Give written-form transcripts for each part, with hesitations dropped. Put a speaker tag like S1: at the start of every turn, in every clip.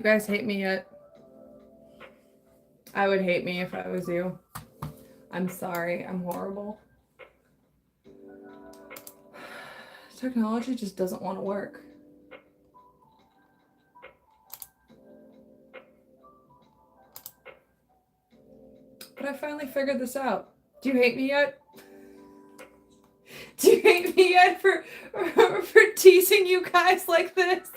S1: You guys hate me yet? I would hate me if I was you. I'm sorry. I'm horrible. Technology just doesn't want to work. But I finally figured this out. Do you hate me yet? Do you hate me yet for teasing you guys like this?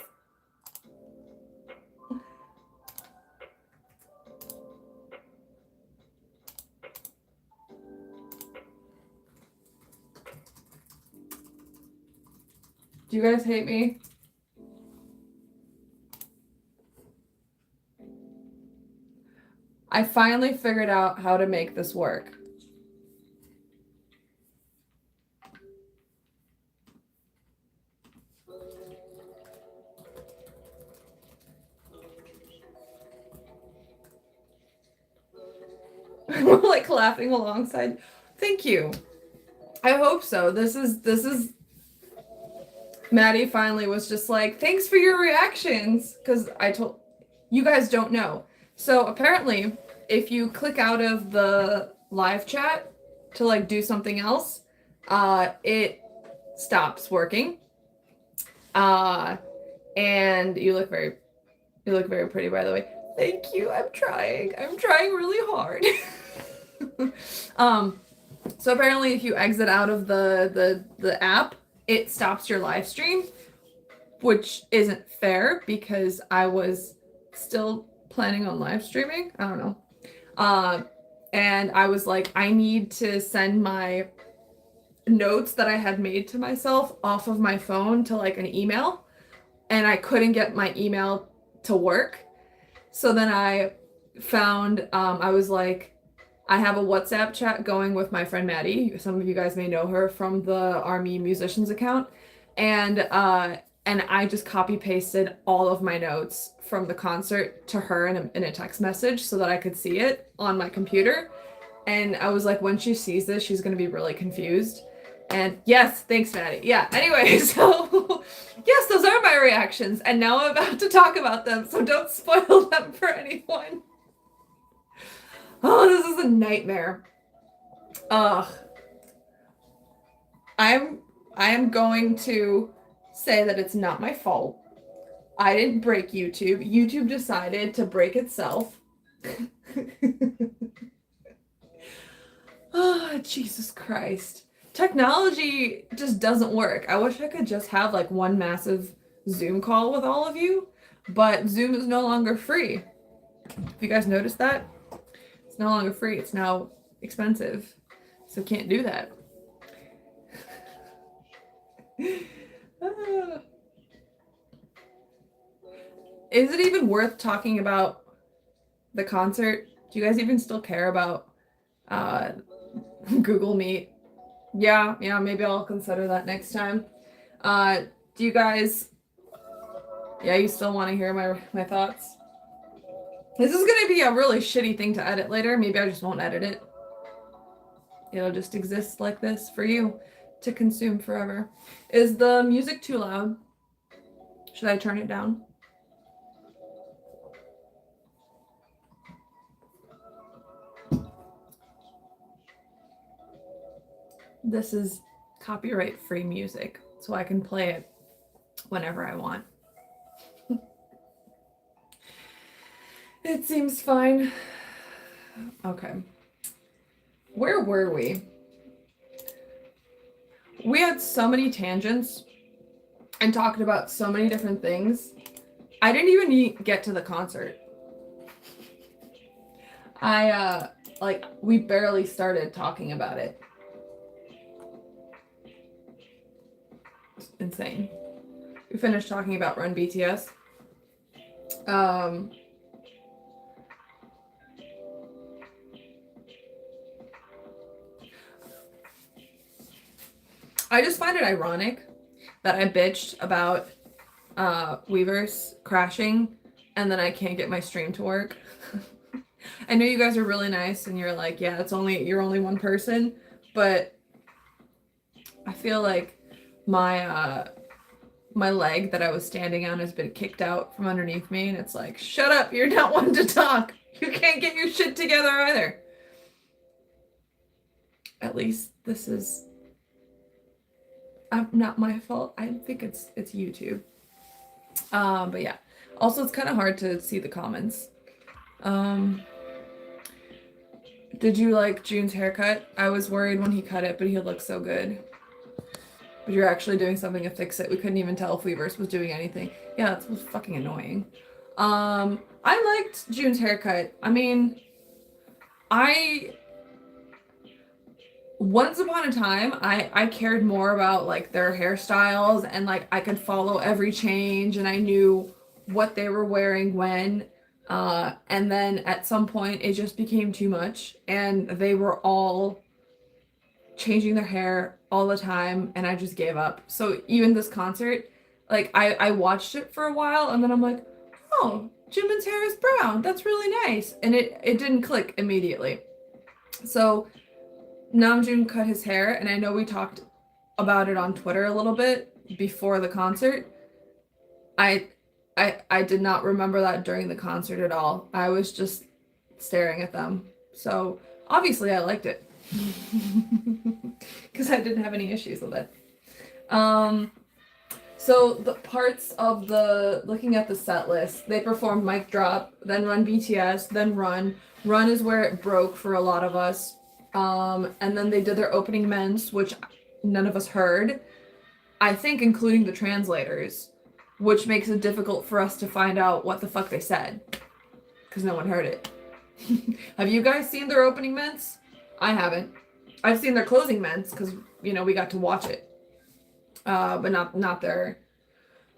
S1: Do you guys hate me? I finally figured out how to make this work. We're like laughing alongside. Thank you. I hope so. This is Maddie finally was just like, thanks for your reactions. Because I told you guys don't know. So apparently, if you click out of the live chat to like do something else, it stops working. And you look very pretty, by the way. Thank you. I'm trying really hard. So apparently if you exit out of the app, it stops your live stream, which isn't fair because I was still planning on live streaming. I don't know. And I was like, I need to send my notes that I had made to myself off of my phone to like an email, and I couldn't get my email to work. So then I found, I was like, I have a WhatsApp chat going with my friend Maddie. Some of you guys may know her from the Army Musicians account. And I just copy pasted all of my notes from the concert to her in a text message so that I could see it on my computer. And I was like, when she sees this, she's going to be really confused. And yes, thanks, Maddie. Yeah, anyway, so yes, those are my reactions. And now I'm about to talk about them, so don't spoil them for anyone. Oh, this is a nightmare. Ugh. I am going to say that it's not my fault. I didn't break YouTube. YouTube decided to break itself. Oh, Jesus Christ. Technology just doesn't work. I wish I could just have like one massive Zoom call with all of you, but Zoom is no longer free. Have you guys noticed that? It's no longer free. It's now expensive. So can't do that. Is it even worth talking about the concert? Do you guys even still care about Google Meet? Yeah, maybe I'll consider that next time. Do you guys... Yeah, you still want to hear my thoughts? This is going to be a really shitty thing to edit later. Maybe I just won't edit it. It'll just exist like this for you to consume forever. Is the music too loud? Should I turn it down? This is copyright-free music, so I can play it whenever I want. It seems fine. Okay. Where were we? We had so many tangents and talked about so many different things. I didn't even get to the concert. We barely started talking about it. It's insane. We finished talking about Run BTS. I just find it ironic that I bitched about Weverse crashing and then I can't get my stream to work. I know you guys are really nice and you're like, yeah, you're only one person, but I feel like my my leg that I was standing on has been kicked out from underneath me, and it's like, shut up, you're not one to talk. You can't get your shit together either. At least this is not my fault. I think it's YouTube. But yeah. Also, it's kind of hard to see the comments. Did you like June's haircut? I was worried when he cut it, but he looked so good. But you're actually doing something to fix it. We couldn't even tell if Weverse was doing anything. Yeah, that was fucking annoying. I liked June's haircut. I mean, once upon a time, I cared more about like their hairstyles, and like I could follow every change, and I knew what they were wearing when. And then at some point it just became too much, and they were all changing their hair all the time, and I just gave up. So even this concert, like I watched it for a while, and then I'm like, oh, Jimin's hair is brown. That's really nice. And it didn't click immediately. So Namjoon cut his hair, and I know we talked about it on Twitter a little bit before the concert. I did not remember that during the concert at all. I was just staring at them. So obviously I liked it. Because I didn't have any issues with it. So the parts of looking at the set list, they performed Mic Drop, then Run BTS, then Run. Run is where it broke for a lot of us. And then they did their opening ments, which none of us heard. I think including the translators, which makes it difficult for us to find out what the fuck they said. Because no one heard it. Have you guys seen their opening ments? I haven't. I've seen their closing ments because, you know, we got to watch it. But not their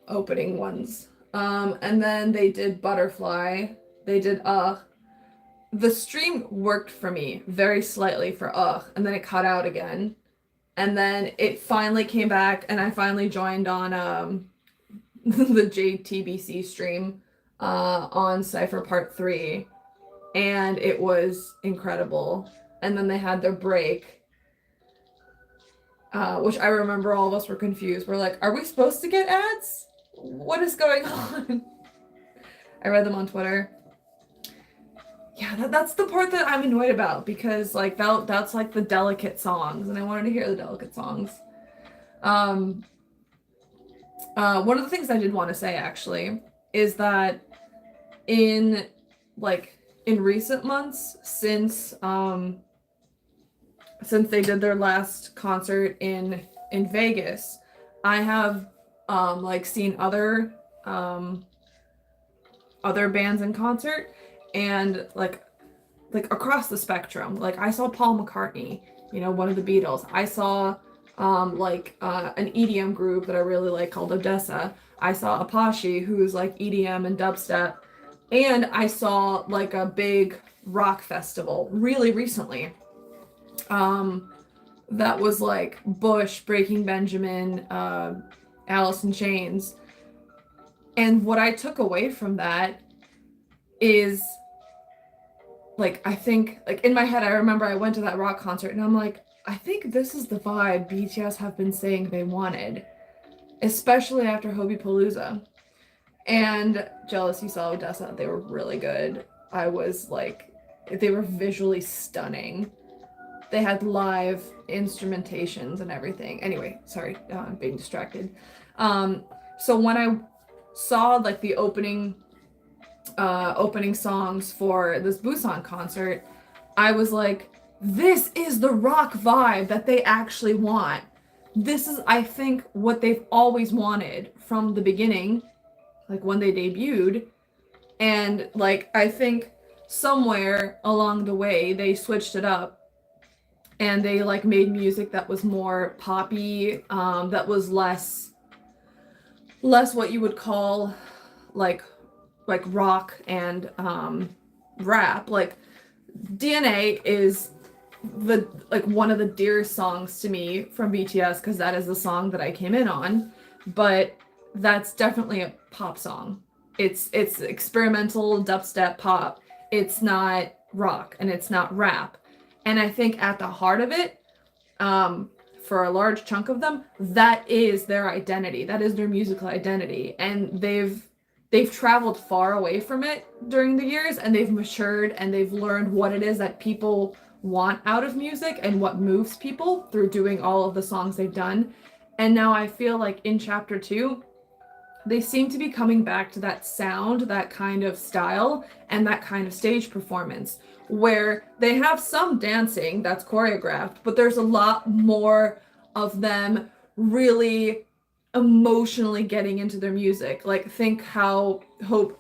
S1: opening ones. And then they did Butterfly. They did The stream worked for me very slightly for and then it cut out again. And then it finally came back, and I finally joined on the JTBC stream on Cypher Part 3. And it was incredible. And then they had their break, which I remember all of us were confused. We're like, are we supposed to get ads? What is going on? I read them on Twitter. Yeah, that's the part that I'm annoyed about, because like that's like the delicate songs, and I wanted to hear the delicate songs. One of the things I did want to say actually is that in recent months, since they did their last concert in Vegas, I have seen other bands in concert, and like across the spectrum. Like I saw Paul McCartney, you know, one of the Beatles. I saw an EDM group that I really like called Odessa. I saw Apache, who's like EDM and dubstep. And I saw like a big rock festival really recently. That was like Bush, Breaking Benjamin, Alice in Chains. And what I took away from that is, like, I think, like, in my head, I remember I went to that rock concert, and I'm like, I think this is the vibe BTS have been saying they wanted, especially after Hobie Palooza. And Jealous, you saw Odessa, they were really good. I was like, they were visually stunning. They had live instrumentations and everything. Anyway, sorry, I'm being distracted. So when I saw like the opening songs for this Busan concert, I was like, this is the rock vibe that they actually want. This is, I think, what they've always wanted from the beginning, like when they debuted. And like, I think somewhere along the way they switched it up, and they like made music that was more poppy, that was less what you would call like rock and rap. Like DNA is one of the dearest songs to me from BTS, because that is the song that I came in on, but that's definitely a pop song. It's experimental dubstep pop. It's not rock, and it's not rap. And I think at the heart of it, for a large chunk of them, that is their identity. That is their musical identity. And they've traveled far away from it during the years, and they've matured, and they've learned what it is that people want out of music and what moves people through doing all of the songs they've done. And now I feel like in chapter 2, they seem to be coming back to that sound, that kind of style, and that kind of stage performance, where they have some dancing that's choreographed, but there's a lot more of them really emotionally getting into their music. Like, think how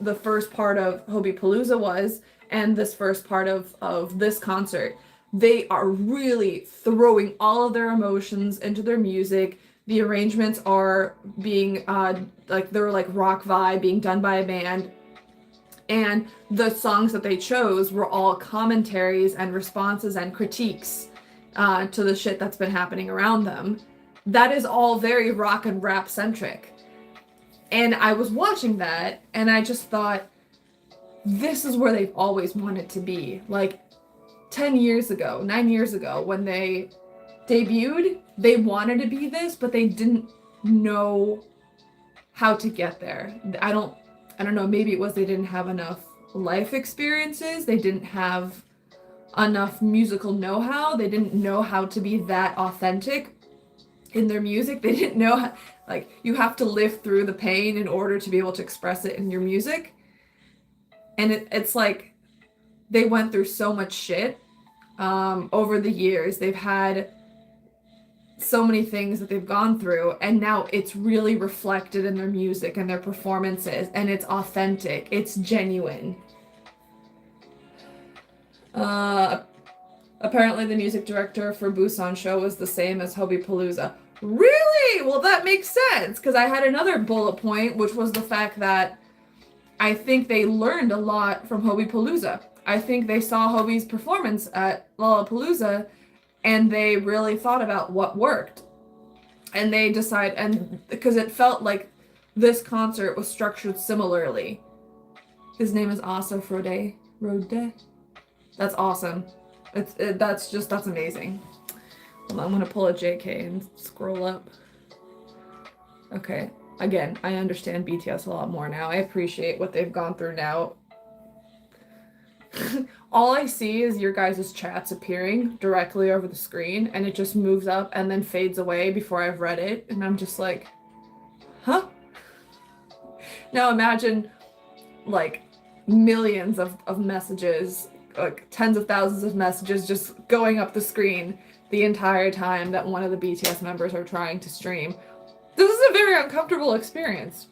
S1: the first part of Hobie was, and this first part of this concert. They are really throwing all of their emotions into their music. The arrangements are being they're like rock vibe being done by a band. And the songs that they chose were all commentaries and responses and critiques to the shit that's been happening around them. That is all very rock and rap centric. And I was watching that and I just thought, this is where they've always wanted to be. Like 9 years ago, when they debuted, they wanted to be this, but they didn't know how to get there. I don't know, maybe it was they didn't have enough life experiences, they didn't have enough musical know-how, they didn't know how to be that authentic in their music, they didn't know how, like, you have to live through the pain in order to be able to express it in your music. And it's like they went through so much shit over the years. They've had so many things that they've gone through, and now it's really reflected in their music and their performances, and it's authentic, it's genuine. Apparently the music director for Busan show was the same as Hobie. Really? Well, that makes sense, because I had another bullet point, which was the fact that I think they learned a lot from Hobie. I think they saw Hobie's performance at Lollapalooza, and they really thought about what worked. And they decided, and because it felt like this concert was structured similarly. His name is Asa Rode. That's awesome. That's amazing. Hold on, I'm gonna pull a JK and scroll up. Okay, again, I understand BTS a lot more now. I appreciate what they've gone through now. All I see is your guys' chats appearing directly over the screen, and it just moves up and then fades away before I've read it, and I'm just like, huh? Now imagine, like, millions of messages, like tens of thousands of messages just going up the screen the entire time that one of the BTS members are trying to stream. This is a very uncomfortable experience.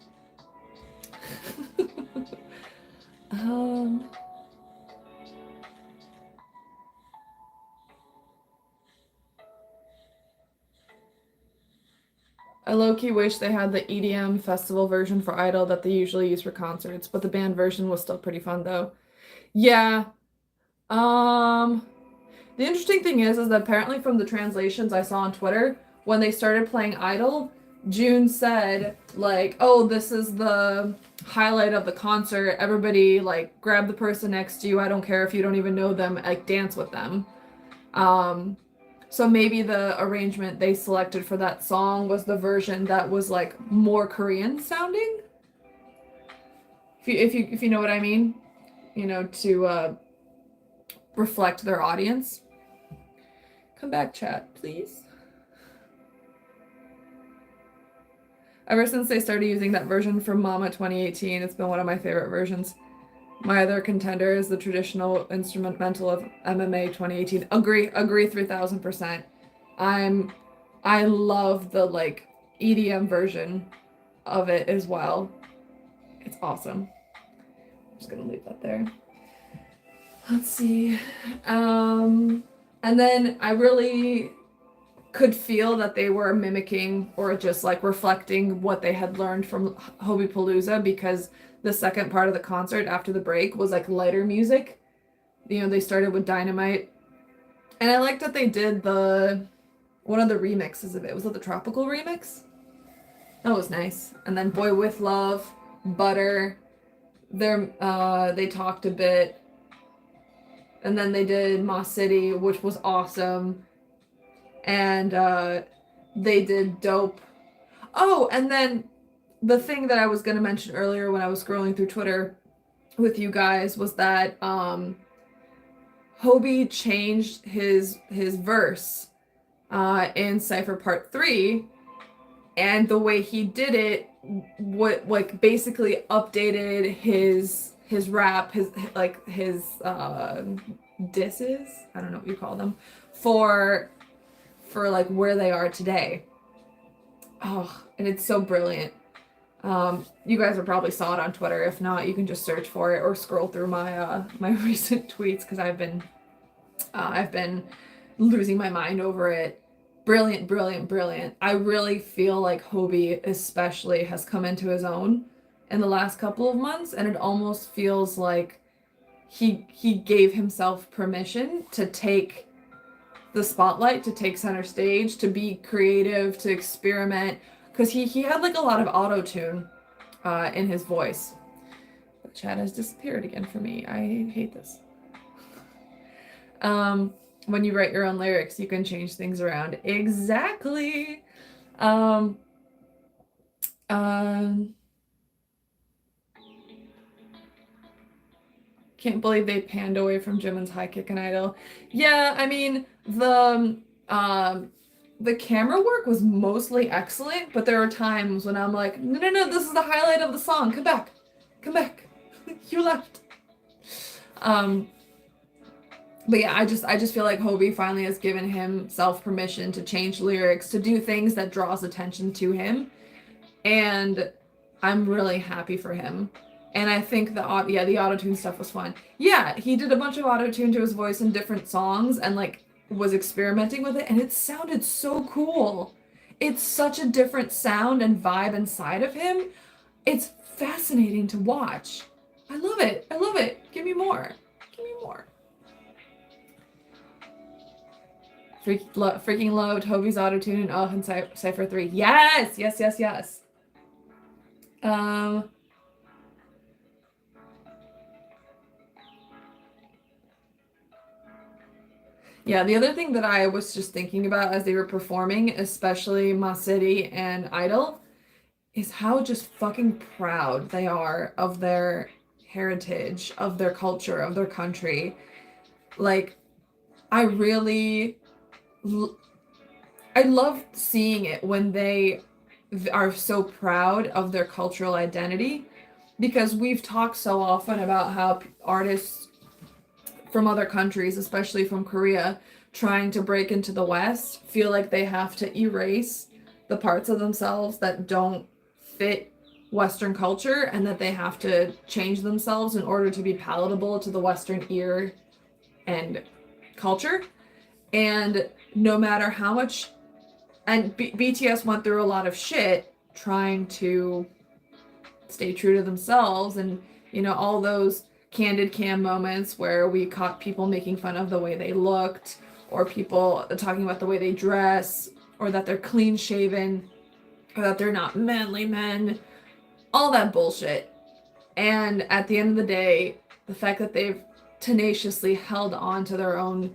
S1: I low-key wish they had the EDM festival version for Idol that they usually use for concerts, but the band version was still pretty fun though. Yeah. The interesting thing is that apparently from the translations I saw on Twitter, when they started playing Idol, June said, like, oh, this is the highlight of the concert. Everybody, like, grab the person next to you. I don't care if you don't even know them, like, dance with them. So maybe the arrangement they selected for that song was the version that was, like, more Korean sounding. If you know what I mean, you know, to reflect their audience. Come back, chat, please. Ever since they started using that version from Mama 2018, it's been one of my favorite versions. My other contender is the traditional instrumental of MMA 2018. Agree 3000%. I love the, like, EDM version of it as well. It's awesome. I'm just gonna leave that there. Let's see. And then I really could feel that they were mimicking or just, like, reflecting what they had learned from Hobie, because the second part of the concert after the break was, like, lighter music. You know, they started with Dynamite. And I liked that they did one of the remixes of it. Was it the Tropical remix? That was nice. And then Boy With Love, Butter, they talked a bit. And then they did Moss City, which was awesome. And they did dope. Oh, and then the thing that I was going to mention earlier when I was scrolling through Twitter with you guys was that Hobie changed his verse in Cypher Part 3, and the way he did it, what like basically updated his rap, his disses, I don't know what you call them, for like where they are today. Oh, and it's so brilliant. You guys have probably saw it on Twitter. If not, you can just search for it or scroll through my my recent tweets, because I've been losing my mind over it. Brilliant, brilliant, brilliant. I really feel like Hobie especially has come into his own in the last couple of months, and it almost feels like he gave himself permission to take the spotlight, to take center stage, to be creative, to experiment, because he had like a lot of auto-tune in his voice. The chat has disappeared again for me. I hate this. When you write your own lyrics, you can change things around. Exactly. Can't believe they panned away from Jimin's high kick and idol. Yeah, I mean, the camera work was mostly excellent, but there were times when I'm like, no, this is the highlight of the song. Come back. You left. But yeah, I just feel like Hobie finally has given himself permission to change lyrics, to do things that draws attention to him, and I'm really happy for him. And I think the auto-tune stuff was fun. Yeah, he did a bunch of auto-tune to his voice in different songs and like was experimenting with it, and it sounded so cool. It's such a different sound and vibe inside of him. It's fascinating to watch. I love it. Give me more. Freaking loved Hobie's auto-tune and Cypher 3. Yes. Yeah, the other thing that I was just thinking about as they were performing, especially Ma City and Idol, is how just fucking proud they are of their heritage, of their culture, of their country. Like, I love seeing it when they are so proud of their cultural identity, because we've talked so often about how artists from other countries, especially from Korea, trying to break into the West, feel like they have to erase the parts of themselves that don't fit Western culture, and that they have to change themselves in order to be palatable to the Western ear and culture. And no matter how much, and BTS went through a lot of shit trying to stay true to themselves, and all those candid cam moments where we caught people making fun of the way they looked, or people talking about the way they dress, or that they're clean shaven, or that they're not manly men, all that bullshit. And at the end of the day, the fact that they've tenaciously held on to their own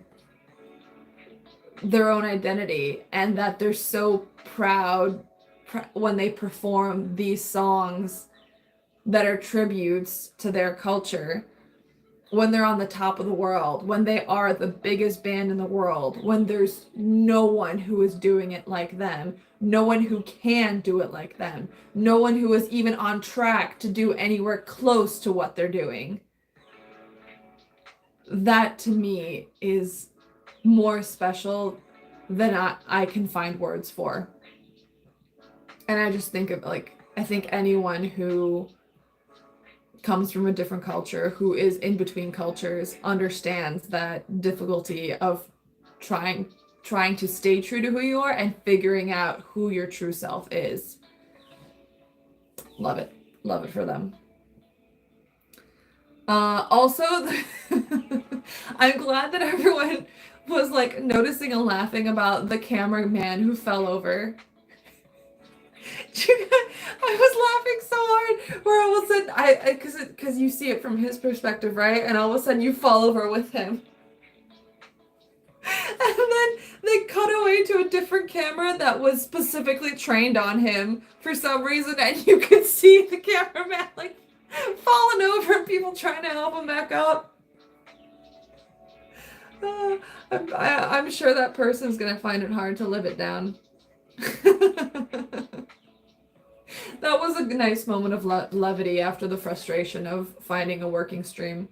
S1: identity, and that they're so proud when they perform these songs that are tributes to their culture, when they're on the top of the world, when they are the biggest band in the world, when there's no one who is doing it like them, no one who can do it like them, no one who is even on track to do anywhere close to what they're doing. That to me is more special than I can find words for. And I just think of I think anyone who comes from a different culture, who is in between cultures, understands that difficulty of trying to stay true to who you are and figuring out who your true self is. Love it for them. Also, I'm glad that everyone was noticing and laughing about the cameraman who fell over. I was laughing so hard, where all of a sudden because you see it from his perspective, right? And all of a sudden you fall over with him. And then they cut away to a different camera that was specifically trained on him for some reason, and you could see the cameraman like falling over and people trying to help him back up. I'm sure that person's gonna find it hard to live it down. That was a nice moment of levity after the frustration of finding a working stream.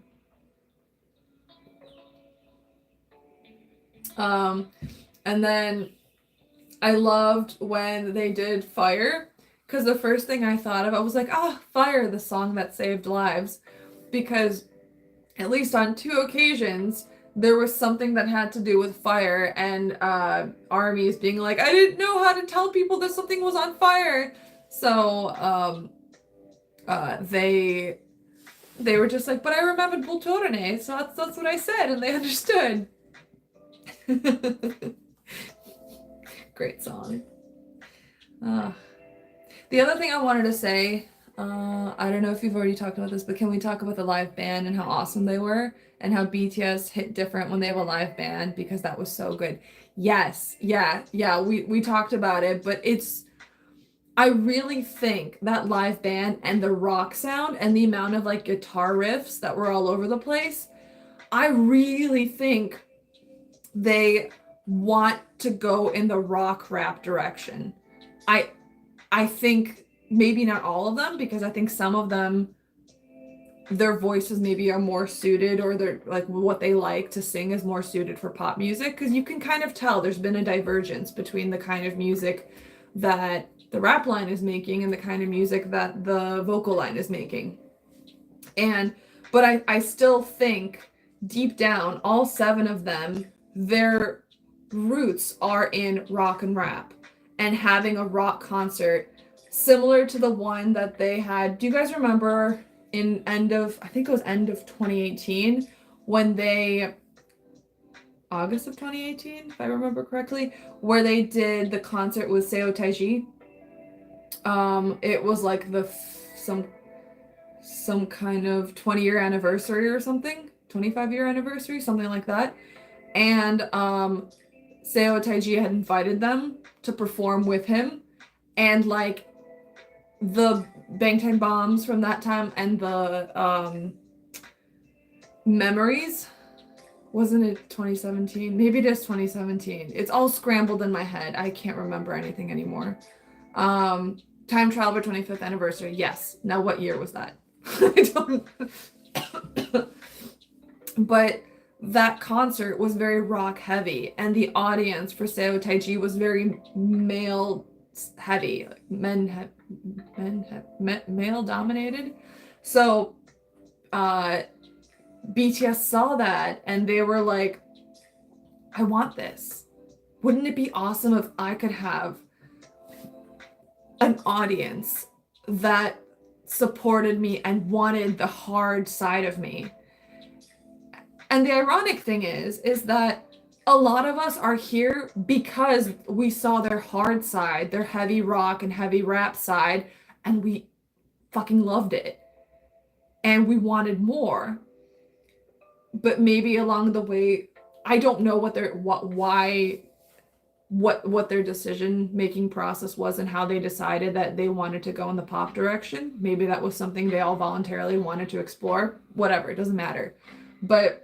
S1: And then I loved when they did Fire, because the first thing I thought of, I was like, oh, Fire, the song that saved lives. Because at least on 2 occasions, there was something that had to do with fire, and armies being like, I didn't know how to tell people that something was on fire. So they were just like, but I remembered Bultorane, so that's what I said, and they understood. Great song. The other thing I wanted to say, I don't know if you've already talked about this, but can we talk about the live band and how awesome they were, and how BTS hit different when they have a live band, because that was so good. Yes, yeah, we talked about it, but I really think that live band and the rock sound and the amount of like guitar riffs that were all over the place, I really think they want to go in the rock rap direction. I think maybe not all of them, because I think some of them, their voices maybe are more suited, or they're like what they like to sing is more suited for pop music, because you can kind of tell there's been a divergence between the kind of music that the rap line is making and the kind of music that the vocal line is making. But I still think deep down, all 7 of them, their roots are in rock and rap, and having a rock concert similar to the one that they had. Do you guys remember in end of 2018, when they, August of 2018, if I remember correctly, where they did the concert with Seo Taiji? It was like some kind of 20-year anniversary or something, 25-year anniversary, something like that. And Seo Taiji had invited them to perform with him, and like the Bangtan Bombs from that time and the Memories, wasn't it 2017? Maybe it is 2017. It's all scrambled in my head. I can't remember anything anymore. Time Traveler 25th anniversary. Yes. Now what year was that? I don't. But that concert was very rock heavy, and the audience for Seo Taiji was very male heavy, male dominated. So BTS saw that and they were like, I want this. Wouldn't it be awesome if I could have an audience that supported me and wanted the hard side of me? And the ironic thing is that a lot of us are here because we saw their hard side, their heavy rock and heavy rap side, and we fucking loved it. And we wanted more. But maybe along the way, I don't know what their decision-making process was and how they decided that they wanted to go in the pop direction. Maybe that was something they all voluntarily wanted to explore. Whatever, it doesn't matter. But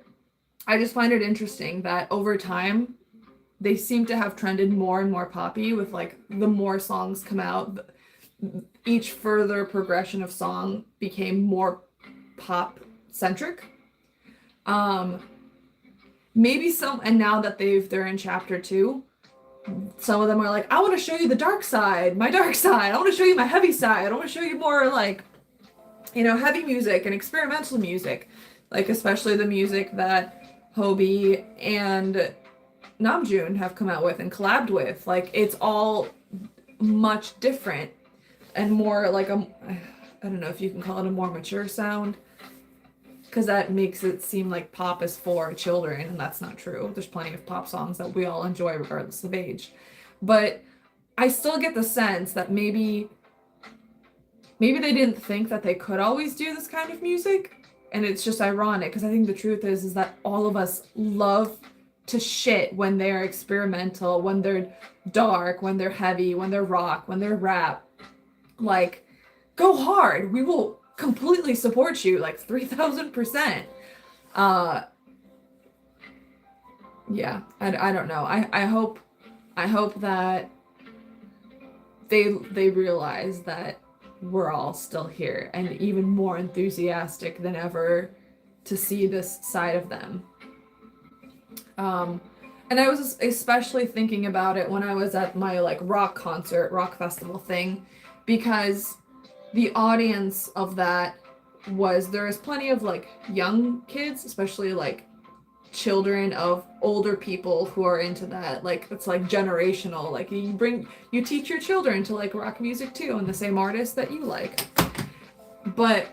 S1: I just find it interesting that over time, they seem to have trended more and more poppy, with like the more songs come out, each further progression of song became more pop centric. Maybe some, and now that they're in chapter 2, some of them are like, I want to show you the dark side, my dark side. I want to show you my heavy side. I want to show you more like, heavy music and experimental music, like especially the music that Hobie and Namjoon have come out with and collabed with. Like, it's all much different and more like I don't know if you can call it a more mature sound, because that makes it seem like pop is for children, and that's not true. There's plenty of pop songs that we all enjoy regardless of age. But I still get the sense that maybe they didn't think that they could always do this kind of music. And it's just ironic, because I think the truth is that all of us love to shit when they're experimental, when they're dark, when they're heavy, when they're rock, when they're rap. Like, go hard. We will completely support you, like 3,000%. Yeah, I don't know. I hope that they realize that we're all still here and even more enthusiastic than ever to see this side of them. And I was especially thinking about it when I was at my like rock festival thing, because the audience of that there is plenty of like young kids, especially like children of older people who are into that. Like it's like generational. Like you teach your children to like rock music too, and the same artists that you like. But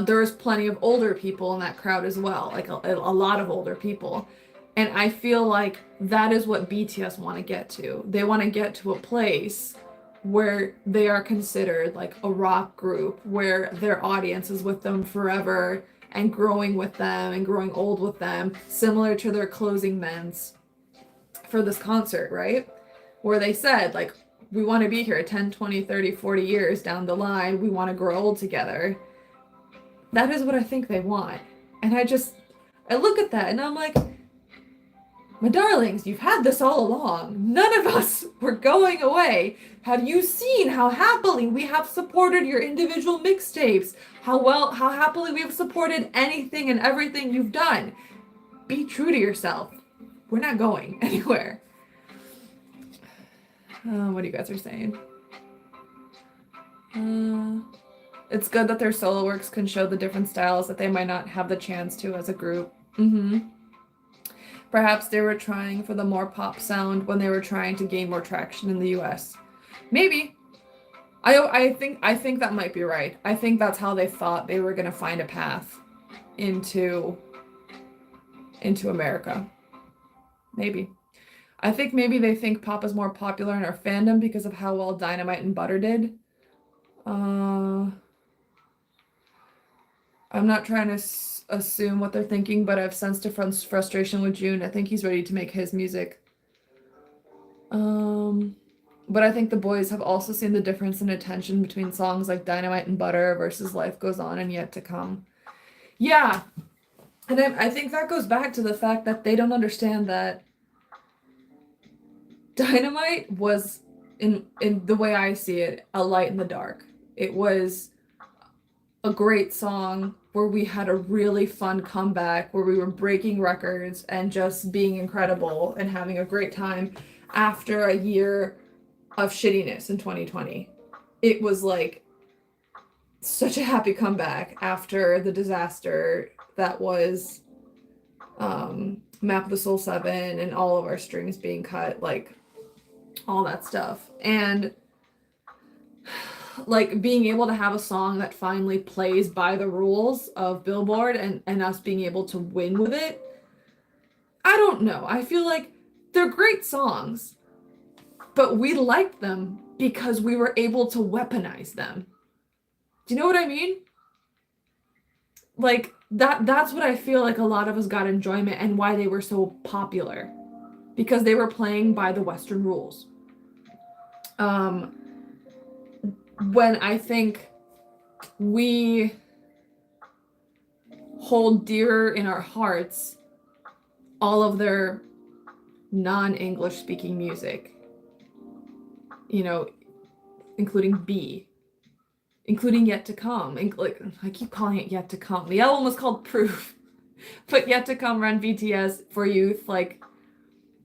S1: there was plenty of older people in that crowd as well, like a lot of older people. And I feel like that is what BTS want to get to. They want to get to a place where they are considered like a rock group, where their audience is with them forever and growing with them and growing old with them, similar to their closing ments for this concert, right? Where they said, like, we want to be here 10, 20, 30, 40 years down the line. We want to grow old together. That is what I think they want. And I look at that and I'm like, my darlings, you've had this all along. None of us were going away. Have you seen how happily we have supported your individual mixtapes? How happily we have supported anything and everything you've done? Be true to yourself. We're not going anywhere. What do you guys are saying? It's good that their solo works can show the different styles that they might not have the chance to as a group. Perhaps they were trying for the more pop sound when they were trying to gain more traction in the US. Maybe. I think that might be right. I think that's how they thought they were going to find a path into America. Maybe. I think maybe they think pop is more popular in our fandom because of how well Dynamite and Butter did. I'm not trying to assume what they're thinking, but I've sensed a frustration with June. I think he's ready to make his music. But I think the boys have also seen the difference in attention between songs like Dynamite and Butter versus Life Goes On and Yet to Come. Yeah. And I think that goes back to the fact that they don't understand that Dynamite was, in the way I see it, a light in the dark. It was a great song where we had a really fun comeback, where we were breaking records and just being incredible and having a great time after a year of shittiness in 2020. It was like such a happy comeback after the disaster that was Map of the Soul 7 and all of our streams being cut, like all that stuff. And like being able to have a song that finally plays by the rules of Billboard and us being able to win with it. I don't know. I feel like they're great songs, but we liked them because we were able to weaponize them. Do you know what I mean? Like that's what I feel like a lot of us got enjoyment and why they were so popular, because they were playing by the Western rules. When I think we hold dear in our hearts all of their non-English speaking music, you know, including B, including Yet to Come. Like, I keep calling it Yet to Come. The album was called Proof, but Yet to Come ran BTS for Youth. Like,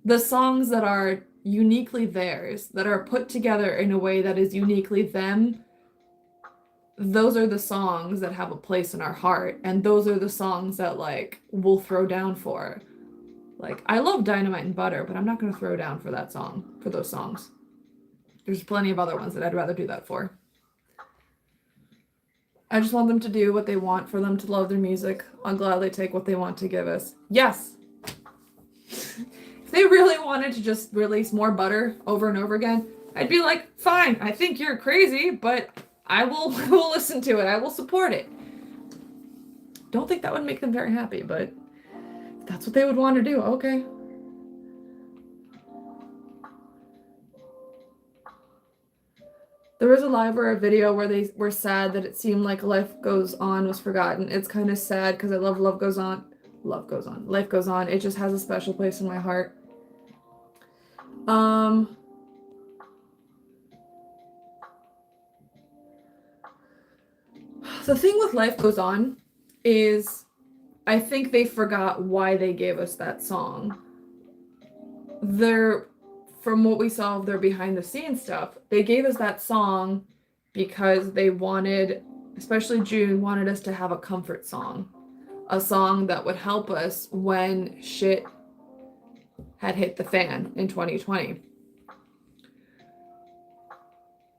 S1: the songs that are uniquely theirs, that are put together in a way that is uniquely them, those are the songs that have a place in our heart, and those are the songs that like we'll throw down for. Like, I love Dynamite and Butter, but I'm not going to throw down for that song, for those songs. There's plenty of other ones that I'd rather do that for. I just want them to do what they want, for them to love their music. I'll gladly take what they want to give us. Yes! If they really wanted to just release more Butter over and over again, I'd be like, fine, I think you're crazy, but I will listen to it. I will support it. Don't think that would make them very happy, but if That's what they would want to do. Okay. There was a live or a video where they were sad that it seemed like Life Goes On was forgotten. It's kind of sad because I love Love Goes On. Love Goes On. Life Goes On. It just has a special place in my heart. The thing with Life Goes On is I think they forgot why they gave us that song. From what we saw of their behind the scenes stuff, they gave us that song because they wanted, especially June, wanted us to have a comfort song. A song that would help us when shit had hit the fan in 2020.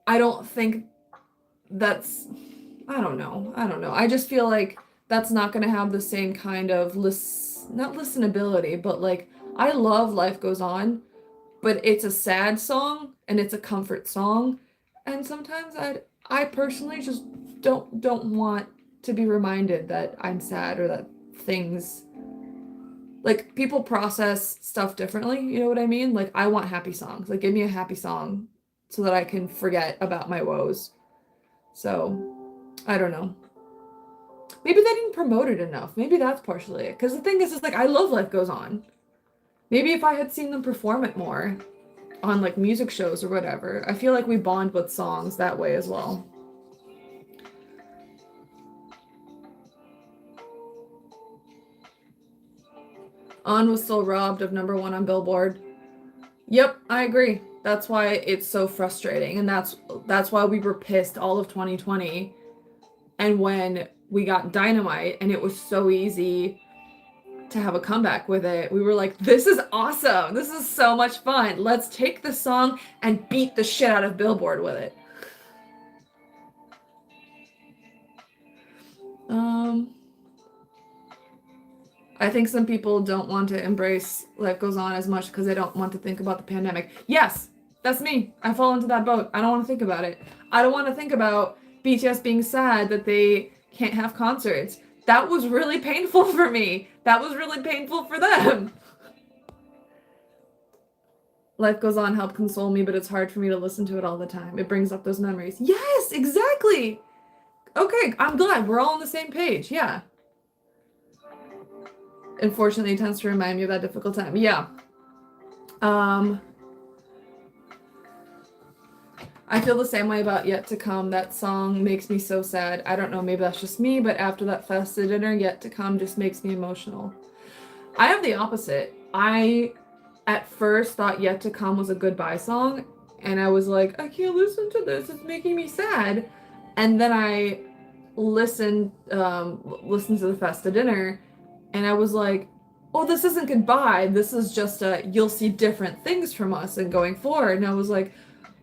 S1: I don't think that's, I don't know. I just feel like that's not going to have the same kind of, not listenability, but like, I love Life Goes On, but it's a sad song and it's a comfort song. And sometimes I personally just don't want to be reminded that I'm sad or that things, like, people process stuff differently, you know what I mean? Like, I want happy songs. Like, give me a happy song so that I can forget about my woes. So, I don't know. Maybe they didn't promote it enough. Maybe that's partially it. Because the thing is, like, I love Life Goes On. Maybe if I had seen them perform it more on, like, music shows or whatever, I feel like we bond with songs that way as well. On was still robbed of #1 on Billboard. Yep, I agree. That's why it's so frustrating, and that's why we were pissed all of 2020. And when we got Dynamite and it was so easy to have a comeback with it, we were like, this is awesome. This is so much fun. Let's take the song and beat the shit out of Billboard with it. I think some people don't want to embrace Life Goes On as much because they don't want to think about the pandemic. Yes, that's me. I fall into that boat. I don't want to think about it. I don't want to think about BTS being sad that they can't have concerts. That was really painful for me. That was really painful for them. Life Goes On helped console me, but it's hard for me to listen to it all the time. It brings up those memories. Yes, exactly. Okay, I'm glad we're all on the same page. Yeah. Unfortunately, it tends to remind me of that difficult time. Yeah. I feel the same way about Yet to Come. That song makes me so sad. I don't know, maybe that's just me, but after that festive dinner, Yet to Come just makes me emotional. I have the opposite. I, at first, thought Yet to Come was a goodbye song, and I was like, I can't listen to this. It's making me sad. And then I listened to the festive dinner, and I was like, oh, this isn't goodbye. This is just you'll see different things from us and going forward. And I was like,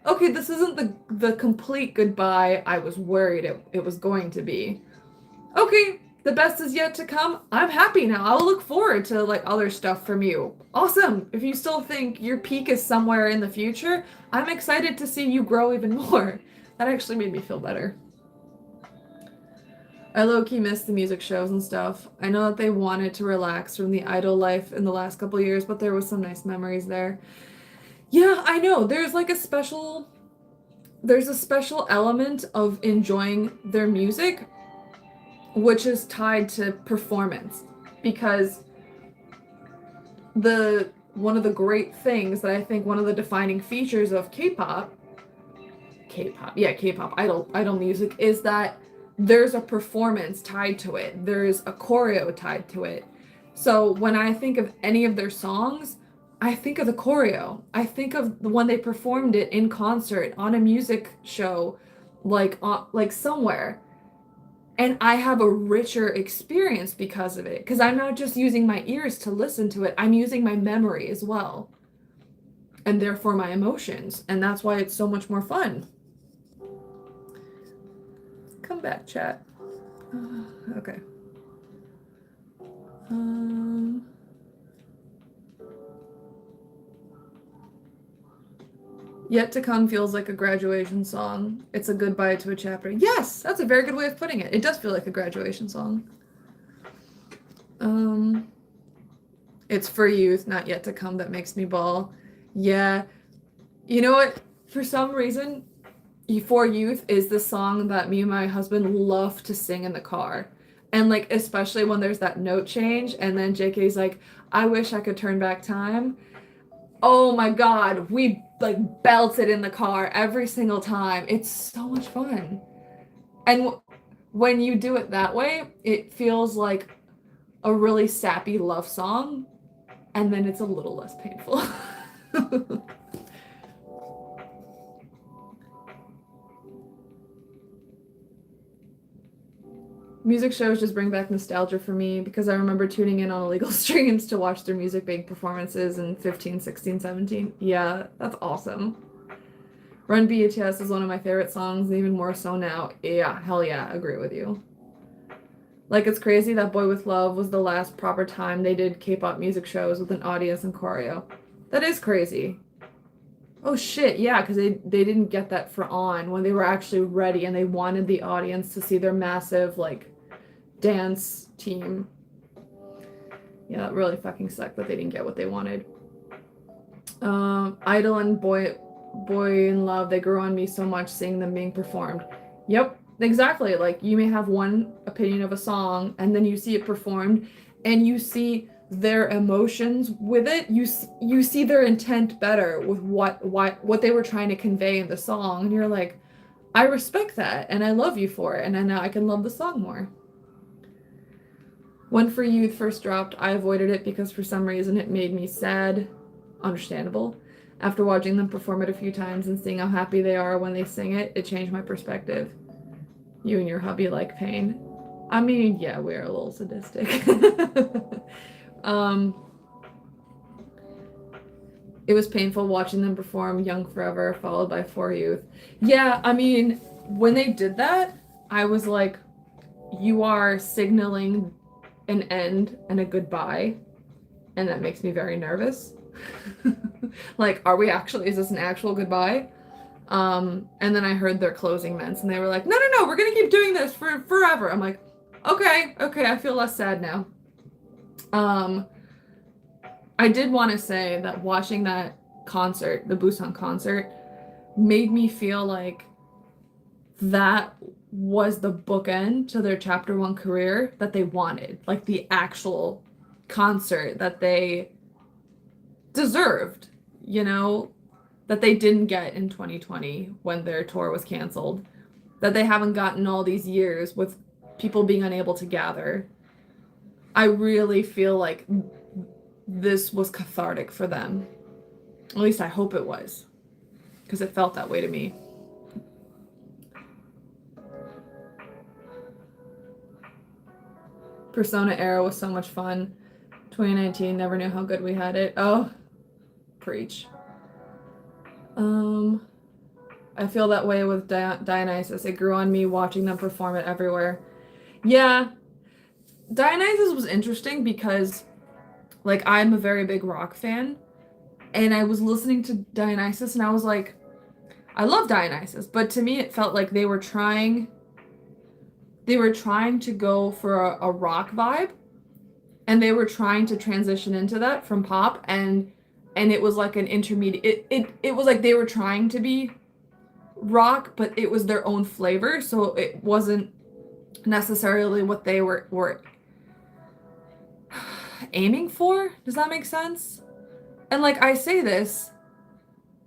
S1: okay, this isn't the complete goodbye I was worried it was going to be. Okay, the best is yet to come. I'm happy now. I'll look forward to, like, other stuff from you. Awesome. If you still think your peak is somewhere in the future, I'm excited to see you grow even more. That actually made me feel better. I low-key miss the music shows and stuff. I know that they wanted to relax from the idol life in the last couple years, but there was some nice memories there. Yeah, I know. There's a special element of enjoying their music, which is tied to performance. Because one of the great things that I think one of the defining features of K-pop, idol music, is that there's a performance tied to it. There's a choreo tied to it. So when I think of any of their songs, I think of the choreo. I think of when they performed it in concert on a music show, like somewhere. And I have a richer experience because of it. Because I'm not just using my ears to listen to it. I'm using my memory as well. And therefore my emotions. And that's why it's so much more fun. Come back, chat. Okay. Yet to Come feels like a graduation song. It's a goodbye to a chapter. Yes, that's a very good way of putting it. It does feel like a graduation song. It's For Youth, Not Yet to Come that makes me bawl. Yeah. You know what? For some reason, For Youth is the song that me and my husband love to sing in the car. And like especially when there's that note change and then JK's like, I wish I could turn back time. Oh my God, we like belt it in the car every single time. It's so much fun. And when you do it that way, it feels like a really sappy love song, and then it's a little less painful. Music shows just bring back nostalgia for me because I remember tuning in on illegal streams to watch their music bank performances in 15, 16, 17. Yeah, that's awesome. Run BTS is one of my favorite songs, even more so now. Yeah, hell yeah, agree with you. Like, it's crazy that Boy With Love was the last proper time they did K-pop music shows with an audience and choreo. That is crazy. Oh shit, yeah, because they didn't get that for On when they were actually ready and they wanted the audience to see their massive, like, dance team. Yeah, that really fucking sucked that they didn't get what they wanted. Idol and Boy in Love, they grew on me so much seeing them being performed. Yep, exactly. Like you may have one opinion of a song and then you see it performed and you see their emotions with it. You see their intent better with what they were trying to convey in the song and you're like, I respect that and I love you for it and now I can love the song more. When For Youth first dropped, I avoided it because for some reason it made me sad. Understandable. After watching them perform it a few times and seeing how happy they are when they sing it, it changed my perspective. You and your hubby like pain. I mean, yeah, we're a little sadistic. It was painful watching them perform Young Forever, followed by For Youth. Yeah, I mean, when they did that, I was like, you are signaling an end and a goodbye, and that makes me very nervous. Like, is this an actual goodbye? And then I heard their closing mints and they were like, no, we're gonna keep doing this for forever. I'm like, okay, I feel less sad now. I did want to say that watching that concert, the Busan concert, made me feel like that was the bookend to their chapter one career that they wanted, like the actual concert that they deserved, you know, that they didn't get in 2020 when their tour was canceled, that they haven't gotten all these years with people being unable to gather. I really feel like this was cathartic for them. At least I hope it was, because it felt that way to me. Persona era was so much fun. 2019, never knew how good we had it. Oh, preach. I feel that way with Dionysus. It grew on me watching them perform it everywhere. Yeah, Dionysus was interesting because, like, I'm a very big rock fan, and I was listening to Dionysus, and I was like, I love Dionysus, but to me, it felt like they were trying to go for a rock vibe, and they were trying to transition into that from pop, and it was like an intermediate. It was like they were trying to be rock, but it was their own flavor, so it wasn't necessarily what they were aiming for. Does that make sense? And like I say this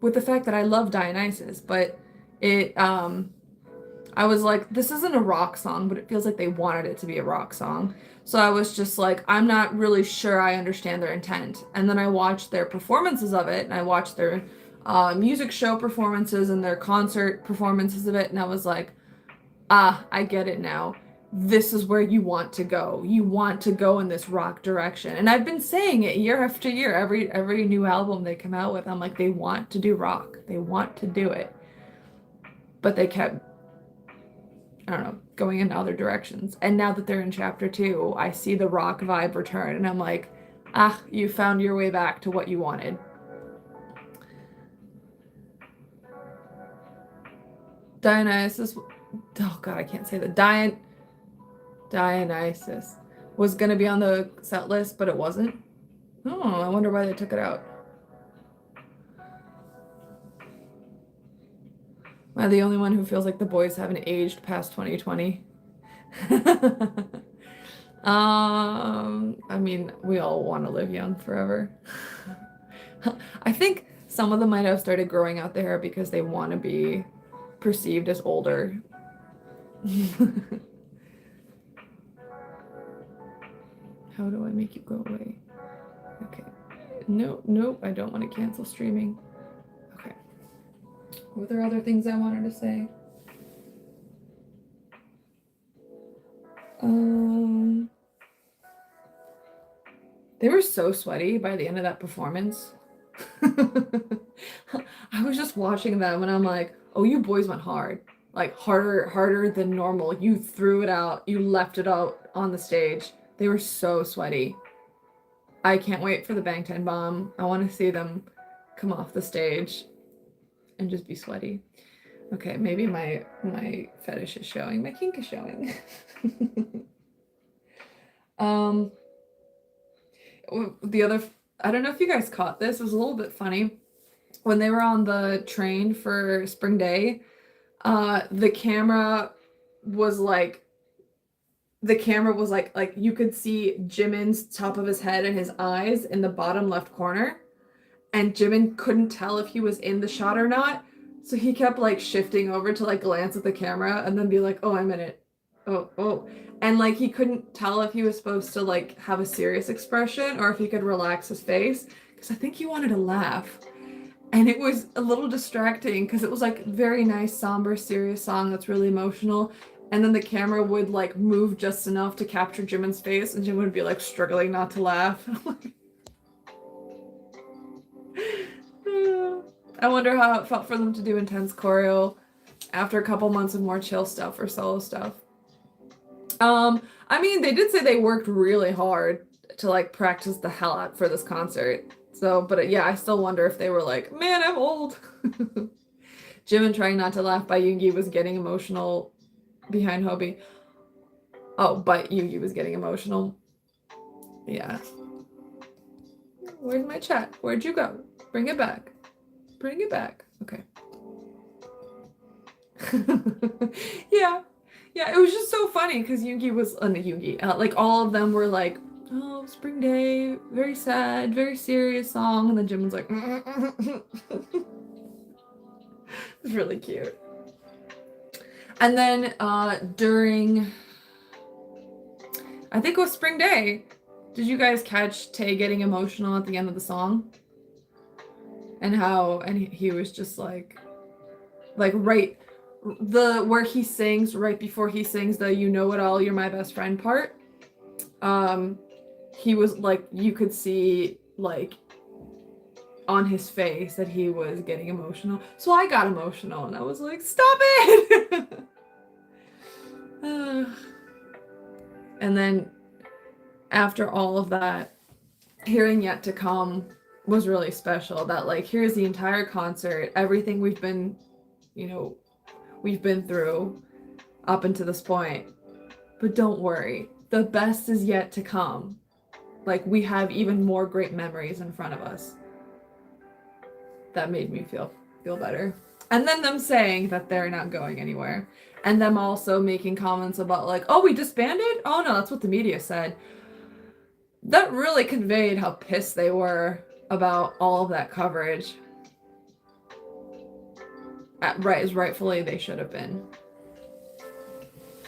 S1: with the fact that I love Dionysus, but I was like, this isn't a rock song, but it feels like they wanted it to be a rock song. So I was just like, I'm not really sure I understand their intent. And then I watched their performances of it, and I watched their music show performances and their concert performances of it, and I was like, I get it now. This is where you want to go. You want to go in this rock direction. And I've been saying it year after year. Every new album they come out with, I'm like, they want to do rock. They want to do it. But they kept, I don't know, going in other directions. And now that they're in chapter 2, I see the rock vibe return. And I'm like, you found your way back to what you wanted. Dionysus, oh God, I can't say that. Dionysus was gonna be on the set list, but it wasn't. Oh, I wonder why they took it out. Am I the only one who feels like the boys haven't aged past 2020? I mean, we all want to live young forever. I think some of them might have started growing out their hair because they want to be perceived as older. How do I make you go away? Okay. Nope, I don't want to cancel streaming. Okay. Were there other things I wanted to say? They were so sweaty by the end of that performance. I was just watching them and I'm like, oh, you boys went hard. Like harder than normal. You threw it out. You left it out on the stage. They were so sweaty. I can't wait for the Bangtan Bomb. I want to see them come off the stage and just be sweaty. Okay, maybe my fetish is showing. My kink is showing. The other, I don't know if you guys caught this. It was a little bit funny. When they were on the train for Spring Day, the camera was like you could see Jimin's top of his head and his eyes in the bottom left corner, and Jimin couldn't tell if he was in the shot or not, so he kept like shifting over to like glance at the camera and then be like, oh, I'm in it. Oh. And like he couldn't tell if he was supposed to like have a serious expression or if he could relax his face, because I think he wanted to laugh. And it was a little distracting because it was like very nice, somber, serious song that's really emotional. And then the camera would like move just enough to capture Jimin's face, and Jimin would be like struggling not to laugh. I wonder how it felt for them to do intense choreo after a couple months of more chill stuff or solo stuff. I mean, they did say they worked really hard to like practice the hell out for this concert. So, but yeah, I still wonder if they were like, man, I'm old. Jimin trying not to laugh by Yoongi was getting emotional behind Hobie. Oh, but Yoongi was getting emotional. Yeah. Where's my chat? Where'd you go? Bring it back. Bring it back. Okay. Yeah, it was just so funny because Yoongi was like all of them were like, oh, Spring Day, very sad, very serious song, and then Jimin's like, it's really cute. And then during, I think it was Spring Day, did you guys catch Tae getting emotional at the end of the song? And he was just like right, where he sings right before he sings the "You know it all, you're my best friend" part. He was like, you could see like on his face that he was getting emotional. So I got emotional and I was like, stop it. And then after all of that, hearing Yet to Come was really special. That like, here's the entire concert, everything we've been through up until this point, but don't worry, the best is yet to come. Like, we have even more great memories in front of us. That made me feel better. And then them saying that they're not going anywhere, and them also making comments about like, oh, we disbanded? Oh no, that's what the media said. That really conveyed how pissed they were about all of that coverage. As rightfully they should have been.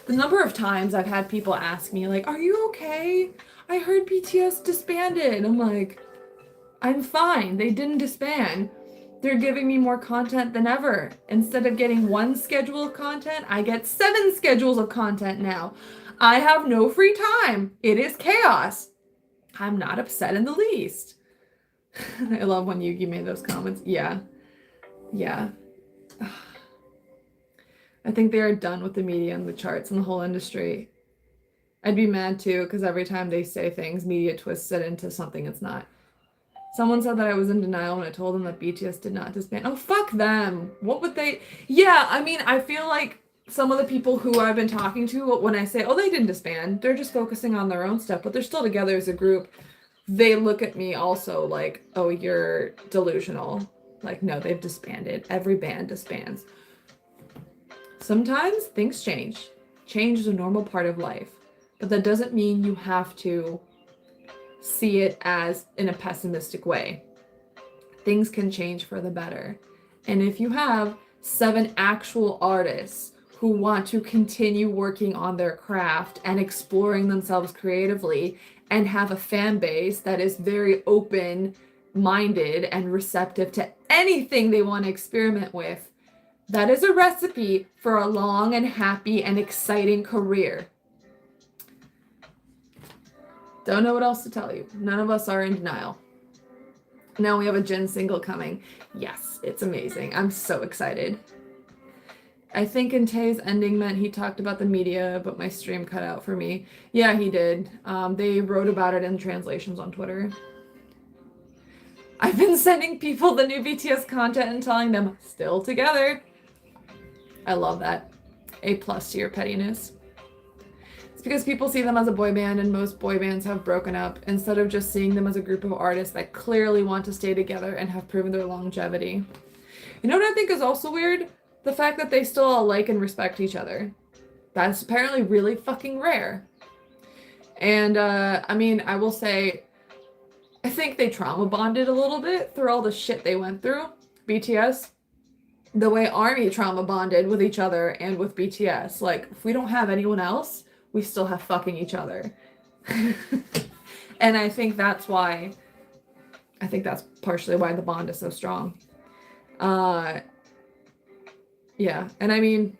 S1: The number of times I've had people ask me like, are you okay? I heard BTS disbanded. I'm like, I'm fine. They didn't disband. They're giving me more content than ever. Instead of getting one schedule of content, I get 7 schedules of content now. I have no free time. It is chaos. I'm not upset in the least. I love when Yugi made those comments. Yeah. I think they are done with the media and the charts and the whole industry. I'd be mad too, because every time they say things, media twists it into something it's not. Someone said that I was in denial when I told them that BTS did not disband. Oh, fuck them. What would they... Yeah, I mean, I feel like some of the people who I've been talking to, when I say, oh, they didn't disband, they're just focusing on their own stuff, but they're still together as a group. they look at me also like, oh, you're delusional. Like, no, they've disbanded. Every band disbands. Sometimes things change. Change is a normal part of life, but that doesn't mean you have to see it as in a pessimistic way. Things can change for the better. And if you have 7 actual artists who want to continue working on their craft and exploring themselves creatively and have a fan base that is very open minded and receptive to anything they want to experiment with, that is a recipe for a long and happy and exciting career. Don't know what else to tell you. None of us are in denial. Now we have a Jin single coming. Yes, it's amazing. I'm so excited. I think in Tae's ending meant he talked about the media, but my stream cut out for me. Yeah, he did. They wrote about it in translations on Twitter. I've been sending people the new BTS content and telling them, still together. I love that. A+ to your pettiness. It's because people see them as a boy band, and most boy bands have broken up, instead of just seeing them as a group of artists that clearly want to stay together and have proven their longevity. You know what I think is also weird? The fact that they still all like and respect each other. That's apparently really fucking rare. And, I mean, I will say, I think they trauma bonded a little bit through all the shit they went through. BTS. The way ARMY trauma bonded with each other and with BTS. Like, if we don't have anyone else, we still have fucking each other. And I think that's partially why the bond is so strong. Yeah, and I mean,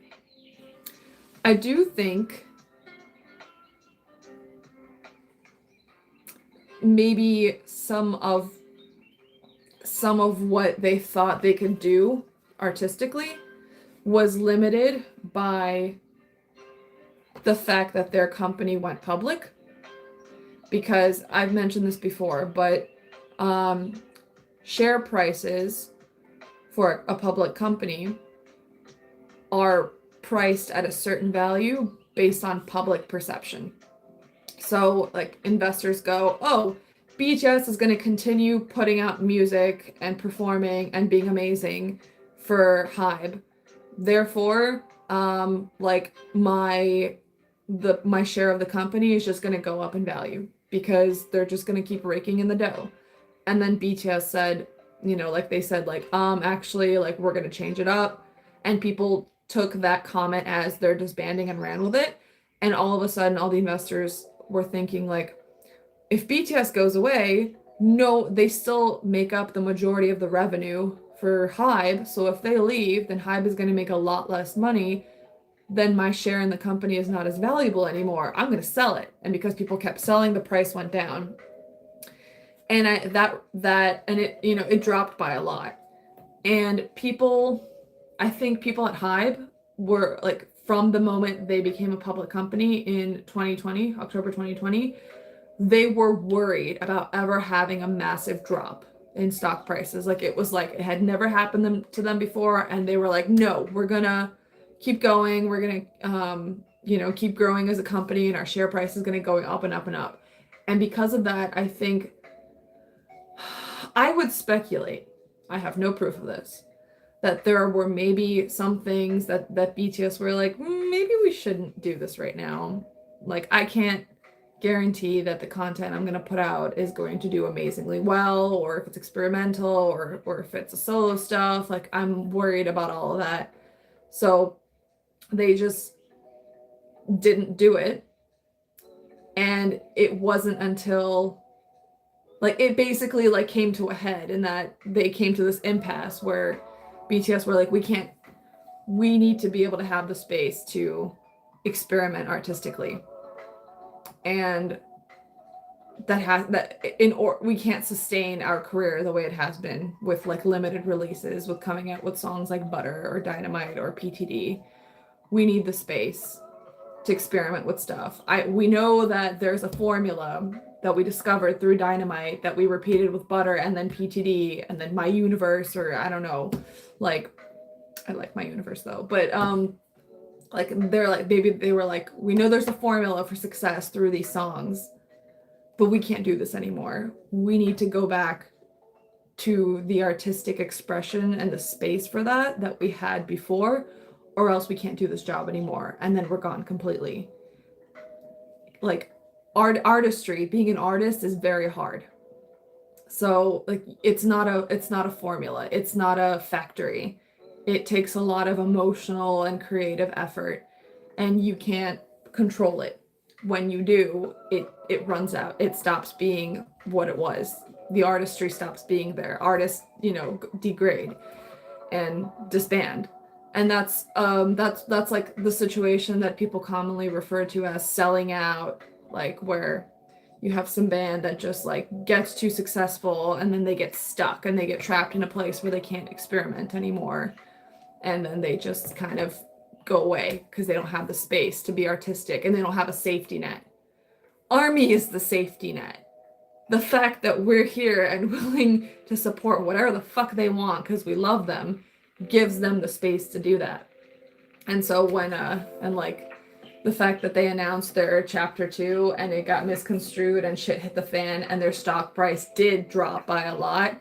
S1: I do think maybe some of what they thought they could do artistically was limited by the fact that their company went public. Because I've mentioned this before, but share prices for a public company are priced at a certain value based on public perception. So like investors go, oh, BTS is going to continue putting out music and performing and being amazing for HYBE. Therefore, like my share of the company is just going to go up in value because they're just going to keep raking in the dough. And then BTS said, you know, like they said, like, actually, like, we're going to change it up. And people took that comment as they're disbanding and ran with it. And all of a sudden, all the investors were thinking, like, if BTS goes away, no, they still make up the majority of the revenue for HYBE. So if they leave, then HYBE is going to make a lot less money. Then my share in the company is not as valuable anymore. I'm going to sell it. And because people kept selling, the price went down. And it dropped by a lot. And I think people at HYBE were like, from the moment they became a public company in 2020, October 2020, they were worried about ever having a massive drop in stock prices. Like it it had never happened to them before. And they were like, no, we're going to keep going. We're going to, keep growing as a company, and our share price is going to go up and up and up. And because of that, I think I would speculate, I have no proof of this, that there were maybe some things that BTS were like, maybe we shouldn't do this right now. Like, I can't guarantee that the content I'm going to put out is going to do amazingly well, or if it's experimental, or if it's a solo stuff. Like, I'm worried about all of that. So they just didn't do it. And it wasn't until it basically came to a head, in that they came to this impasse where BTS were like, we need to be able to have the space to experiment artistically. And we can't sustain our career the way it has been with limited releases, with coming out with songs like Butter or Dynamite or PTD. We need the space to experiment with stuff. We know that there's a formula that we discovered through Dynamite that we repeated with Butter, and then PTD, and then My Universe, or I don't know, I like My Universe though, but they were like, we know there's a formula for success through these songs, but we can't do this anymore. We need to go back to the artistic expression and the space for that we had before, or else we can't do this job anymore. And then we're gone completely. Like artistry, being an artist is very hard. So like it's not a formula. It's not a factory. It takes a lot of emotional and creative effort, and you can't control it. When you do, it runs out. It stops being what it was. The artistry stops being there. Artists, degrade and disband. And that's like the situation that people commonly refer to as selling out, like where you have some band that just like gets too successful and then they get stuck and they get trapped in a place where they can't experiment anymore. And then they just kind of go away because they don't have the space to be artistic and they don't have a safety net. Army is the safety net. The fact that we're here and willing to support whatever the fuck they want because we love them gives them the space to do that. And so when and like the fact that they announced their chapter 2 and it got misconstrued and shit hit the fan and their stock price did drop by a lot,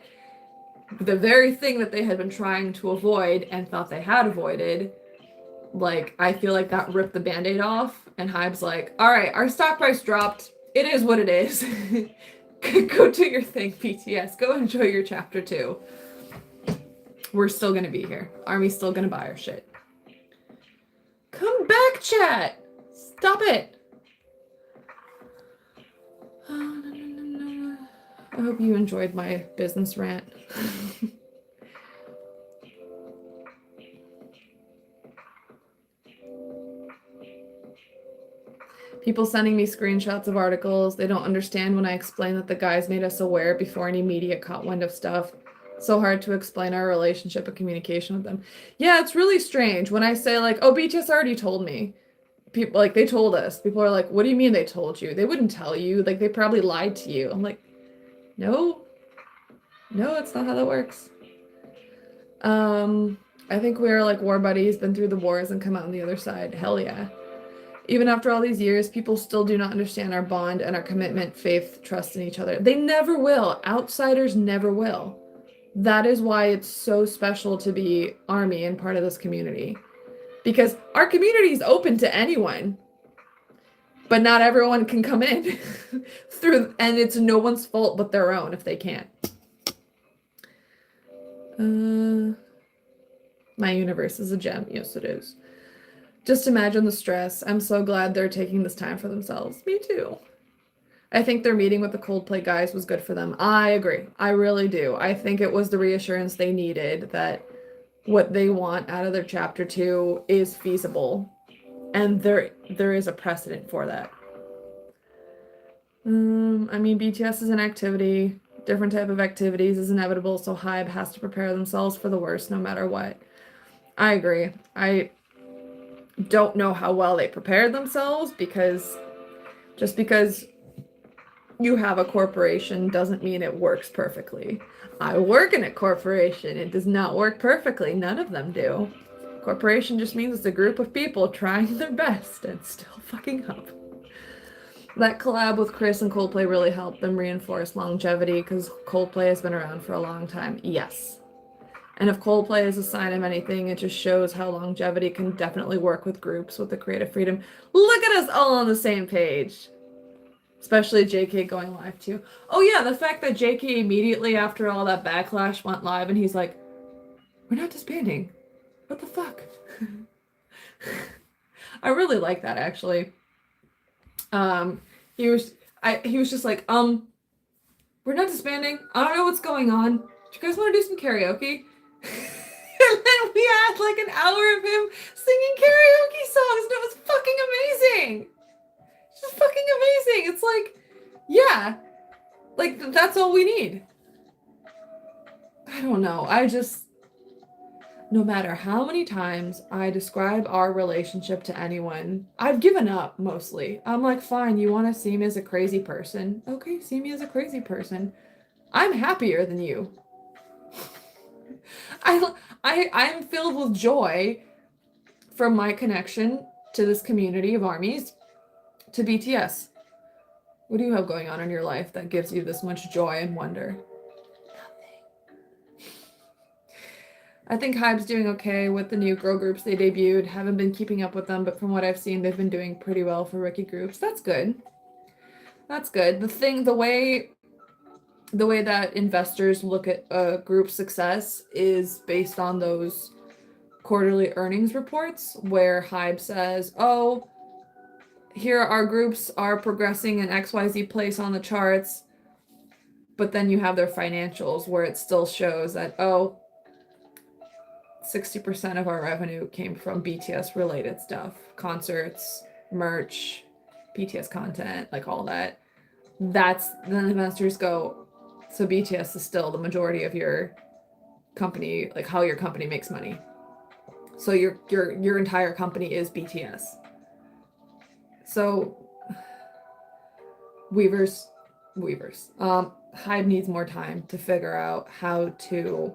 S1: the very thing that they had been trying to avoid and thought they had avoided, like I feel like that ripped the band-aid off, and Hybe's like, all right, our stock price dropped, it is what it is. Go do your thing, BTS, go enjoy your chapter 2. We're still gonna be here. Army's still gonna buy our shit. Come back, chat! Stop it! I hope you enjoyed my business rant. People sending me screenshots of articles. They don't understand when I explain that the guys made us aware before any media caught wind of stuff. So hard to explain our relationship and communication with them. Yeah, it's really strange when I say like, oh, BTS already told me. People like, they told us. People are like, what do you mean they told you? They wouldn't tell you. Like, they probably lied to you. I'm like, no, it's not how that works. I think we're like war buddies, been through the wars and come out on the other side. Hell yeah. Even after all these years, people still do not understand our bond and our commitment, faith, trust in each other. They never will. Outsiders never will. That is why it's so special to be Army and part of this community. Because our community is open to anyone. But not everyone can come in and it's no one's fault but their own if they can't. My universe is a gem. Yes, it is. Just imagine the stress. I'm so glad they're taking this time for themselves. Me too. I think their meeting with the Coldplay guys was good for them. I agree. I really do. I think it was the reassurance they needed that what they want out of their chapter 2 is feasible. And there is a precedent for that. I mean, BTS is an activity. Different type of activities is inevitable, so Hybe has to prepare themselves for the worst no matter what. I agree. I don't know how well they prepared themselves because just because you have a corporation doesn't mean it works perfectly. I work in a corporation. It does not work perfectly. None of them do. Corporation just means it's a group of people trying their best and still fucking up. That collab with Chris and Coldplay really helped them reinforce longevity because Coldplay has been around for a long time. Yes. And if Coldplay is a sign of anything, it just shows how longevity can definitely work with groups with the creative freedom. Look at us all on the same page. Especially JK going live too. Oh yeah, the fact that JK immediately after all that backlash went live and he's like, we're not disbanding. What the fuck? I really like that actually. He was just like, we're not disbanding. I don't know what's going on. Do you guys want to do some karaoke? And then we had like an hour of him singing karaoke songs and it was fucking amazing. Just fucking amazing. It's like, yeah, like that's all we need. I don't know. No matter how many times I describe our relationship to anyone, I've given up mostly. I'm like, fine, you want to see me as a crazy person? Okay, see me as a crazy person. I'm happier than you. I'm filled with joy from my connection to this community of armies to BTS. What do you have going on in your life that gives you this much joy and wonder? I think Hybe's doing okay with the new girl groups they debuted. Haven't been keeping up with them, but from what I've seen, they've been doing pretty well for rookie groups. That's good. That's good. The way that investors look at a group's success is based on those quarterly earnings reports where Hybe says, oh, here our groups are progressing in XYZ place on the charts, but then you have their financials where it still shows that, oh, 60% of our revenue came from BTS related stuff, concerts, merch, BTS content, like all that. That's then investors go, so BTS is still the majority of your company, like how your company makes money. So your entire company is BTS. So Weavers. Hybe needs more time to figure out how to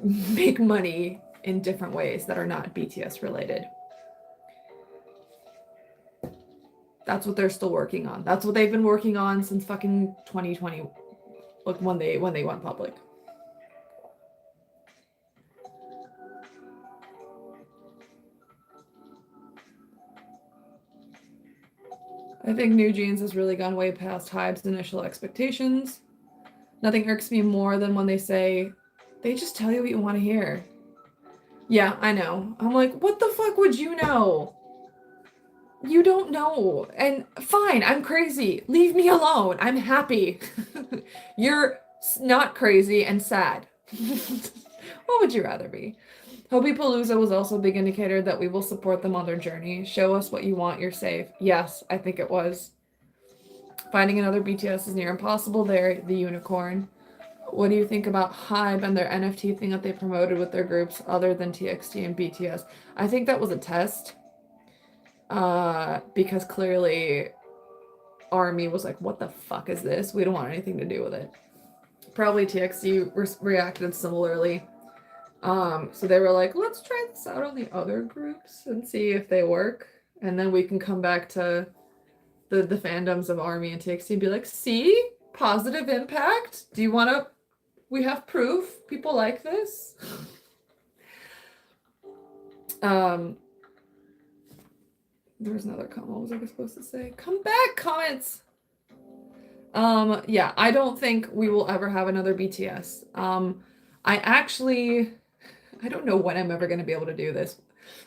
S1: make money in different ways that are not BTS related. That's what they're still working on. That's what they've been working on since fucking 2020, like when they went public. I think New Jeans has really gone way past Hybe's initial expectations. Nothing irks me more than when they say, they just tell you what you want to hear. Yeah, I know. I'm like, what the fuck would you know? You don't know. And fine, I'm crazy. Leave me alone. I'm happy. You're not crazy and sad. What would you rather be? Hobie Palooza was also a big indicator that we will support them on their journey. Show us what you want, you're safe. Yes, I think it was. Finding another BTS is near impossible. They're the unicorn. What do you think about Hybe and their NFT thing that they promoted with their groups other than TXT and BTS? I think that was a test. Because clearly ARMY was like, what the fuck is this? We don't want anything to do with it. Probably TXT reacted similarly. So they were like, let's try this out on the other groups and see if they work. And then we can come back to the fandoms of ARMY and TXT and be like, see? Positive impact? Do you want to... We have proof. People like this. There was another comment. What was I supposed to say? Come back, comments! Yeah, I don't think we will ever have another BTS. I don't know when I'm ever going to be able to do this,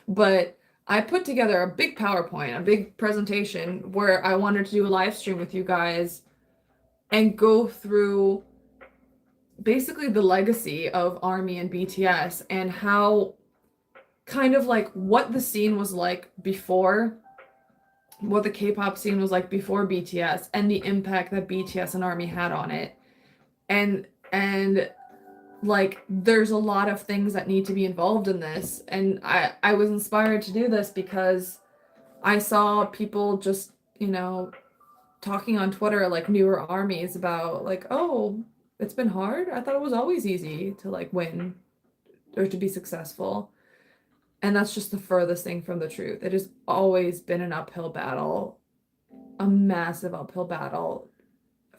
S1: but I put together a big PowerPoint, a big presentation where I wanted to do a live stream with you guys and go through basically the legacy of ARMY and BTS and how kind of like what the scene was like before, what the K-pop scene was like before BTS and the impact that BTS and ARMY had on it. And like there's a lot of things that need to be involved in this. And I was inspired to do this because I saw people just, talking on Twitter, like newer ARMYs about like, oh, it's been hard. I thought it was always easy to like win or to be successful. And that's just the furthest thing from the truth. It has always been an uphill battle, a massive uphill battle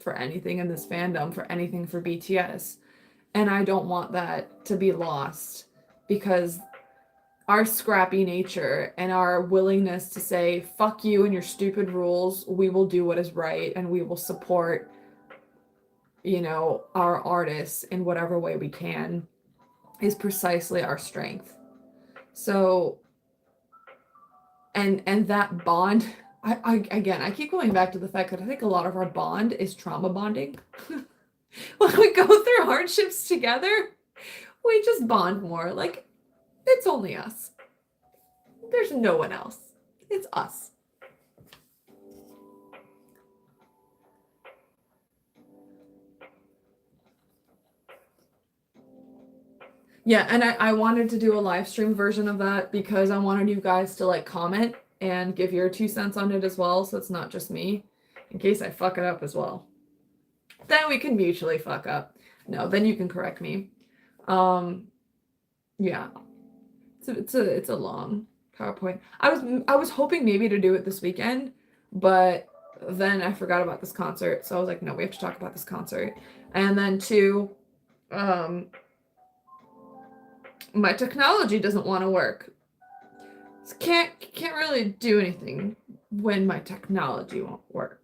S1: for anything in this fandom, for anything for BTS. And I don't want that to be lost because our scrappy nature and our willingness to say, fuck you and your stupid rules, we will do what is right and we will support, our artists in whatever way we can is precisely our strength. So, and that bond, I keep going back to the fact that I think a lot of our bond is trauma bonding. When we go through hardships together, we just bond more. Like, it's only us. There's no one else. It's us. Yeah, and I wanted to do a live stream version of that because I wanted you guys to like comment and give your 2 cents on it as well, so it's not just me, in case I fuck it up as well. Then we can mutually fuck up. No, then you can correct me. Yeah. It's a long PowerPoint. I was hoping maybe to do it this weekend, but then I forgot about this concert. So I was like, no, we have to talk about this concert. And then 2, my technology doesn't want to work. So can't really do anything when my technology won't work.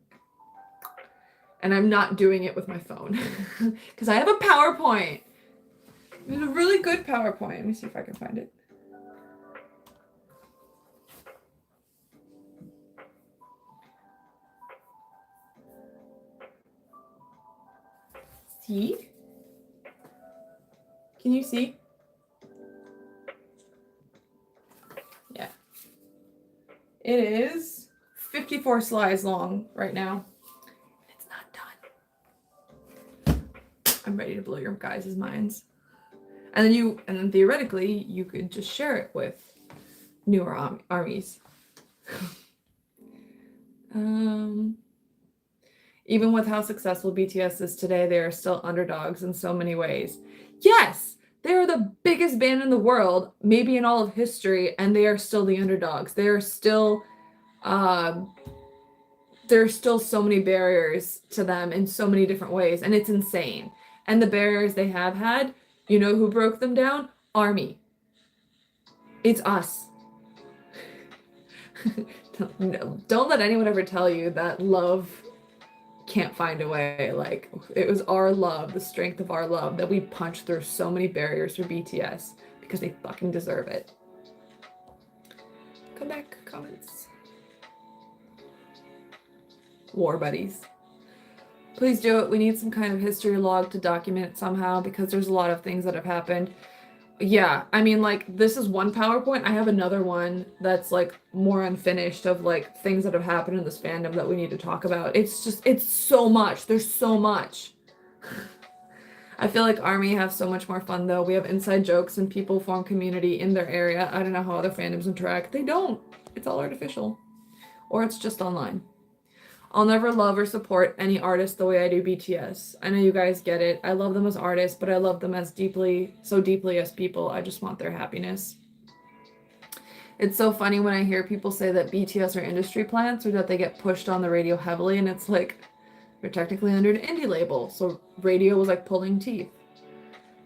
S1: And I'm not doing it with my phone because I have a PowerPoint. It's a really good PowerPoint. Let me see if I can find it. See? Can you see? Yeah. It is 54 slides long right now. It's not done. I'm ready to blow your guys' minds. And then theoretically, you could just share it with newer armies. Even with how successful BTS is today, they are still underdogs in so many ways. Yes, they are the biggest band in the world, maybe in all of history, and they are still the underdogs. There's still so many barriers to them in so many different ways, and it's insane. And the barriers they have had, you know who broke them down? Army. It's us. Don't let anyone ever tell you that love can't find a way. Like, it was our love, the strength of our love, that we punched through so many barriers for BTS because they fucking deserve it. Come back, comments. War buddies. Please do it. We need some kind of history log to document it somehow because there's a lot of things that have happened. Yeah, I mean, like, this is one PowerPoint. I have another one that's, like, more unfinished of, like, things that have happened in this fandom that we need to talk about. It's so much. There's so much. I feel like ARMY have so much more fun, though. We have inside jokes and people form community in their area. I don't know how other fandoms interact. They don't. It's all artificial. Or it's just online. I'll never love or support any artist the way I do BTS. I know you guys get it. I love them as artists, but I love them as so deeply as people. I just want their happiness. It's so funny when I hear people say that BTS are industry plants or that they get pushed on the radio heavily, and it's like, they're technically under an indie label, so radio was like pulling teeth.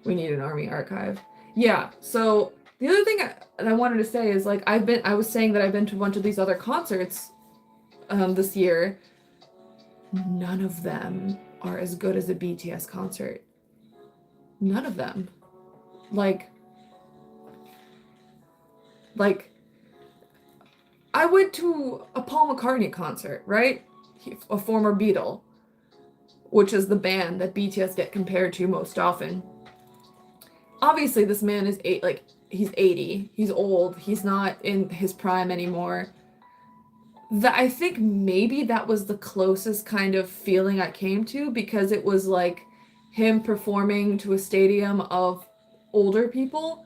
S1: We need an ARMY archive. Yeah, so the other thing I wanted to say is, like, I was saying that I've been to a bunch of these other concerts this year. None of them are as good as a BTS concert. None of them. Like I went to a Paul McCartney concert, right? A former Beatle, which is the band that BTS get compared to most often. Obviously, this man is he's 80. He's old. He's not in his prime anymore. I think maybe that was the closest kind of feeling I came to, because it was like him performing to a stadium of older people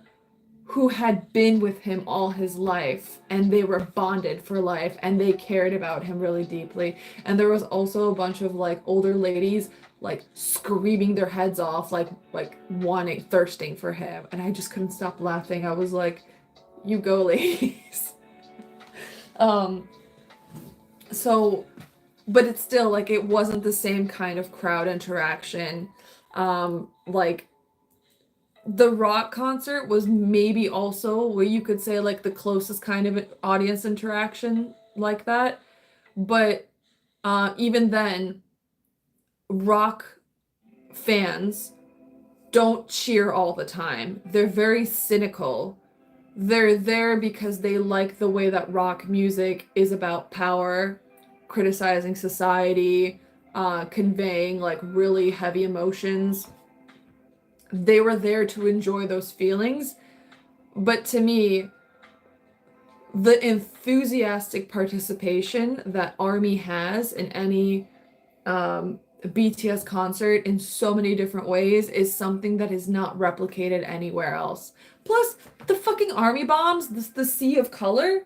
S1: who had been with him all his life, and they were bonded for life, and they cared about him really deeply. And there was also a bunch of like older ladies like screaming their heads off, like thirsting for him, and I just couldn't stop laughing. I was like, you go, ladies. So, but it's still like, it wasn't the same kind of crowd interaction. Like the rock concert was maybe also where you could say like the closest kind of audience interaction like that. But even then, rock fans don't cheer all the time. They're very cynical. They're there because they like the way that rock music is about power, criticizing society, conveying like really heavy emotions. They were there to enjoy those feelings. But to me, the enthusiastic participation that ARMY has in any BTS concert in so many different ways is something that is not replicated anywhere else. Plus, the fucking ARMY bombs, the sea of color,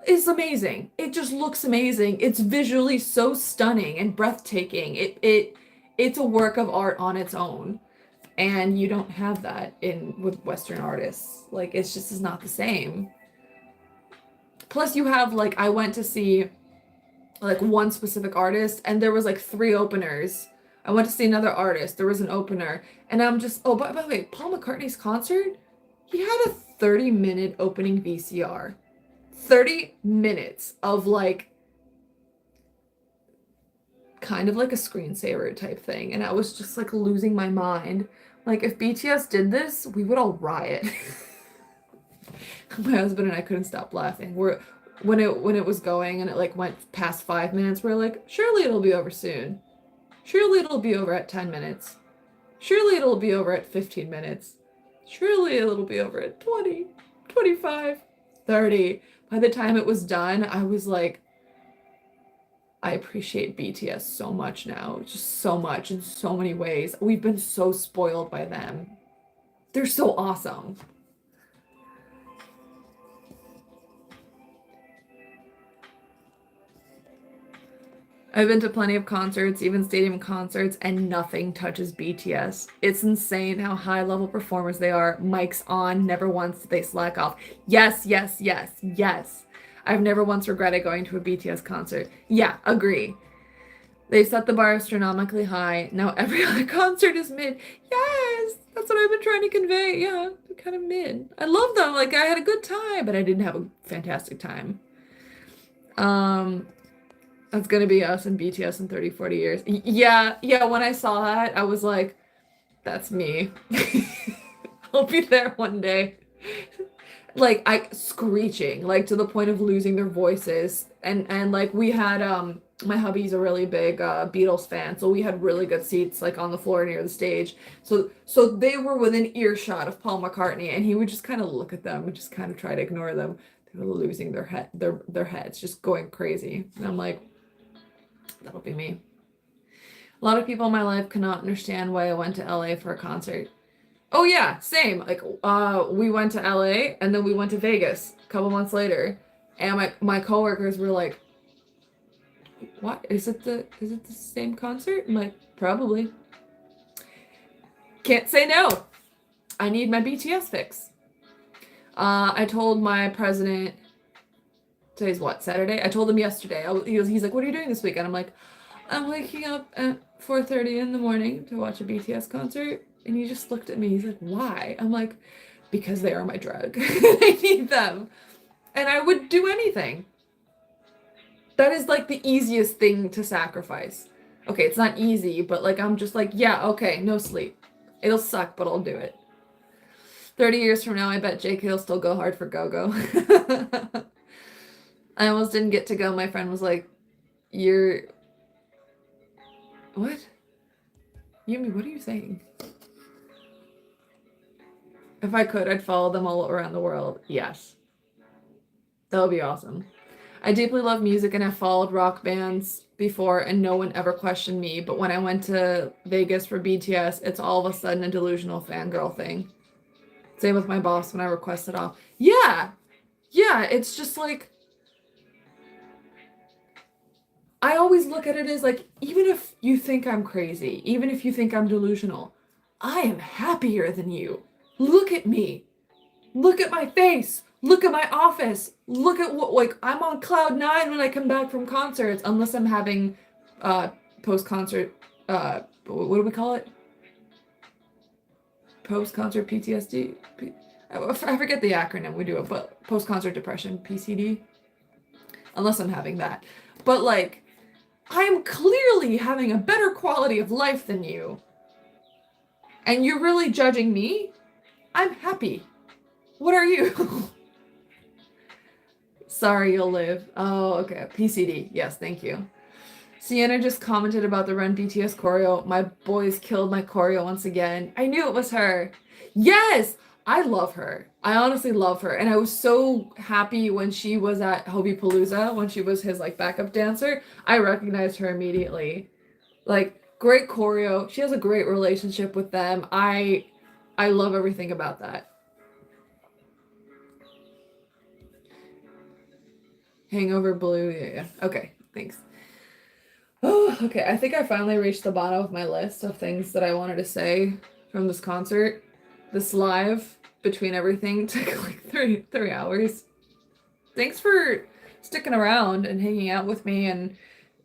S1: is amazing. It just looks amazing. It's visually so stunning and breathtaking. It's a work of art on its own. And you don't have that with Western artists. Like, it's just is not the same. Plus, you have, like, I went to see like one specific artist, and there was like three openers. I went to see another artist. There was an opener, and I'm just by the way, Paul McCartney's concert, he had a 30-minute opening VCR. 30 minutes of like kind of like a screensaver type thing, and I was just like losing my mind. Like if BTS did this, we would all riot. My husband and I couldn't stop laughing. When it was going and it like went past 5 minutes, we're like, surely it'll be over soon. Surely it'll be over at 10 minutes. Surely it'll be over at 15 minutes. Surely it'll be over at 20, 25, 30. By the time it was done, I was like, I appreciate BTS so much now. Just so much in so many ways. We've been so spoiled by them. They're so awesome. I've been to plenty of concerts, even stadium concerts, and nothing touches BTS. It's insane how high level performers they are. Mics on, never once did they slack off. Yes, yes, yes, yes. I've never once regretted going to a BTS concert. Yeah, agree. They set the bar astronomically high. Now every other concert is mid. Yes, that's what I've been trying to convey. Yeah, they're kind of mid. I love them. Like I had a good time, but I didn't have a fantastic time. That's gonna be us and BTS in 30, 40 years. Yeah, yeah, when I saw that, I was like, that's me. I'll be there one day. Like I screeching, like to the point of losing their voices. And like we had my hubby's a really big Beatles fan, so we had really good seats like on the floor near the stage. So they were within earshot of Paul McCartney, and he would just kind of look at them and just kind of try to ignore them. They were losing their heads, just going crazy. And I'm like, that'll be me. A lot of people in my life cannot understand why I went to LA for a concert. Oh yeah, same. Like we went to LA and then we went to Vegas a couple months later. And my coworkers were like, "What? Is it the same concert?" I'm like, "Probably." Can't say no. I need my BTS fix. I told my president, today's what, Saturday? I told him yesterday. He's like, "What are you doing this weekend?" I'm like, "I'm waking up at 4:30 in the morning to watch a BTS concert." And he just looked at me. He's like, "Why?" I'm like, "Because they are my drug. I need them. And I would do anything." That is like the easiest thing to sacrifice. Okay, it's not easy, but like I'm just like, yeah, okay, no sleep. It'll suck, but I'll do it. 30 years from now, I bet JK will still go hard for Go-Go. I almost didn't get to go. My friend was like, "You're... What? Yumi, what are you saying?" If I could, I'd follow them all around the world. Yes. That would be awesome. I deeply love music and have followed rock bands before, and no one ever questioned me. But when I went to Vegas for BTS, it's all of a sudden a delusional fangirl thing. Same with my boss when I requested off. Yeah. Yeah, it's just like... I always look at it as like, even if you think I'm crazy, even if you think I'm delusional, I am happier than you. Look at me. Look at my face. Look at my office. Look at what, like, I'm on cloud nine when I come back from concerts, unless I'm having post-concert, what do we call it? Post-concert PTSD? I forget the acronym we do it, but post-concert depression, PCD. Unless I'm having that. But, like, I'm clearly having a better quality of life than you. And you're really judging me? I'm happy. What are you? Sorry, you'll live. Oh, okay. PCD. Yes, thank you. Sienna just commented about the Run BTS choreo. My boys killed my choreo once again. I knew it was her. Yes! I love her. I honestly love her. And I was so happy when she was at Hobie Palooza, when she was his like backup dancer. I recognized her immediately. Like, great choreo. She has a great relationship with them. I love everything about that. Hangover Blue. Yeah. Okay, thanks. Oh, okay. I think I finally reached the bottom of my list of things that I wanted to say from this concert. This live between everything took like three hours. Thanks for sticking around and hanging out with me and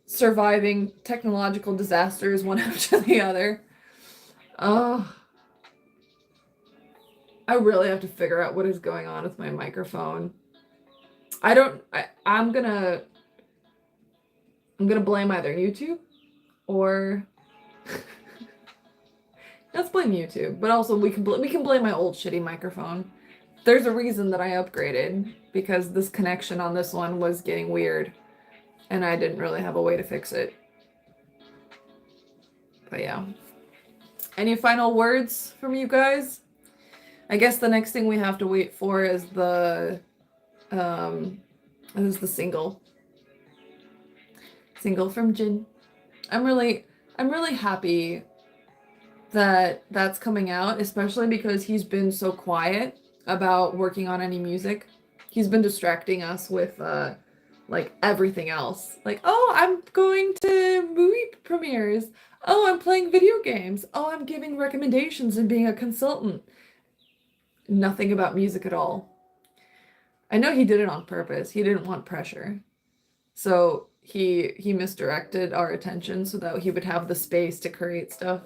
S1: surviving technological disasters one after the other. Oh, I really have to figure out what is going on with my microphone. I'm gonna blame either YouTube or let's blame YouTube, but also we can blame my old shitty microphone. There's a reason that I upgraded because this connection on this one was getting weird and I didn't really have a way to fix it. But yeah. Any final words from you guys? I guess the next thing we have to wait for is the single. Single from Jin. I'm really happy that that's coming out, especially because he's been so quiet about working on any music. He's been distracting us with like everything else. Like, oh, I'm going to movie premieres. Oh, I'm playing video games. Oh, I'm giving recommendations and being a consultant. Nothing about music at all. I know he did it on purpose. He didn't want pressure. So he misdirected our attention so that he would have the space to create stuff.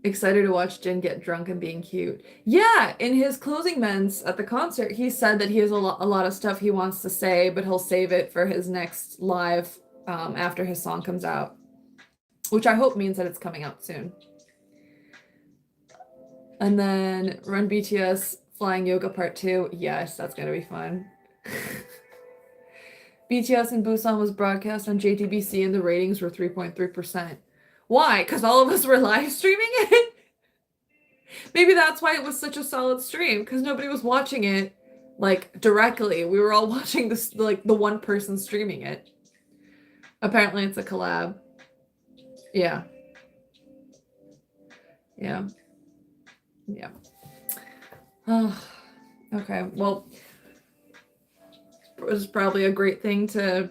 S1: Excited to watch Jin get drunk and being cute. Yeah, in his closing ments at the concert, he said that he has a lot of stuff he wants to say, but he'll save it for his next live after his song comes out, which I hope means that it's coming out soon. And then Run BTS Flying Yoga Part 2. Yes, that's going to be fun. BTS in Busan was broadcast on JTBC and the ratings were 3.3%. Why? Because all of us were live streaming it? Maybe that's why it was such a solid stream, because nobody was watching it like directly. We were all watching this like the one person streaming it. Apparently it's a collab. Yeah. Yeah. Yeah. Oh, okay. Well, it was probably a great thing to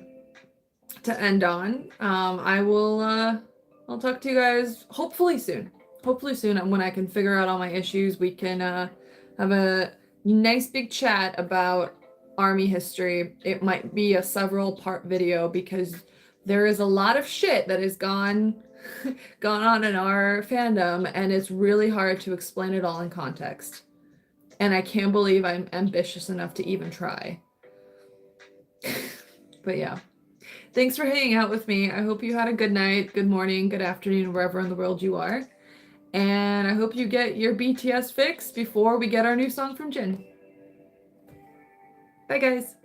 S1: end on. I'll talk to you guys hopefully soon. Hopefully soon, when I can figure out all my issues, we can have a nice big chat about ARMY history. It might be a several part video because there is a lot of shit that has gone on in our fandom, and it's really hard to explain it all in context. And I can't believe I'm ambitious enough to even try. But yeah. Thanks for hanging out with me. I hope you had a good night, good morning, good afternoon, wherever in the world you are. And I hope you get your BTS fix before we get our new song from Jin. Bye, guys.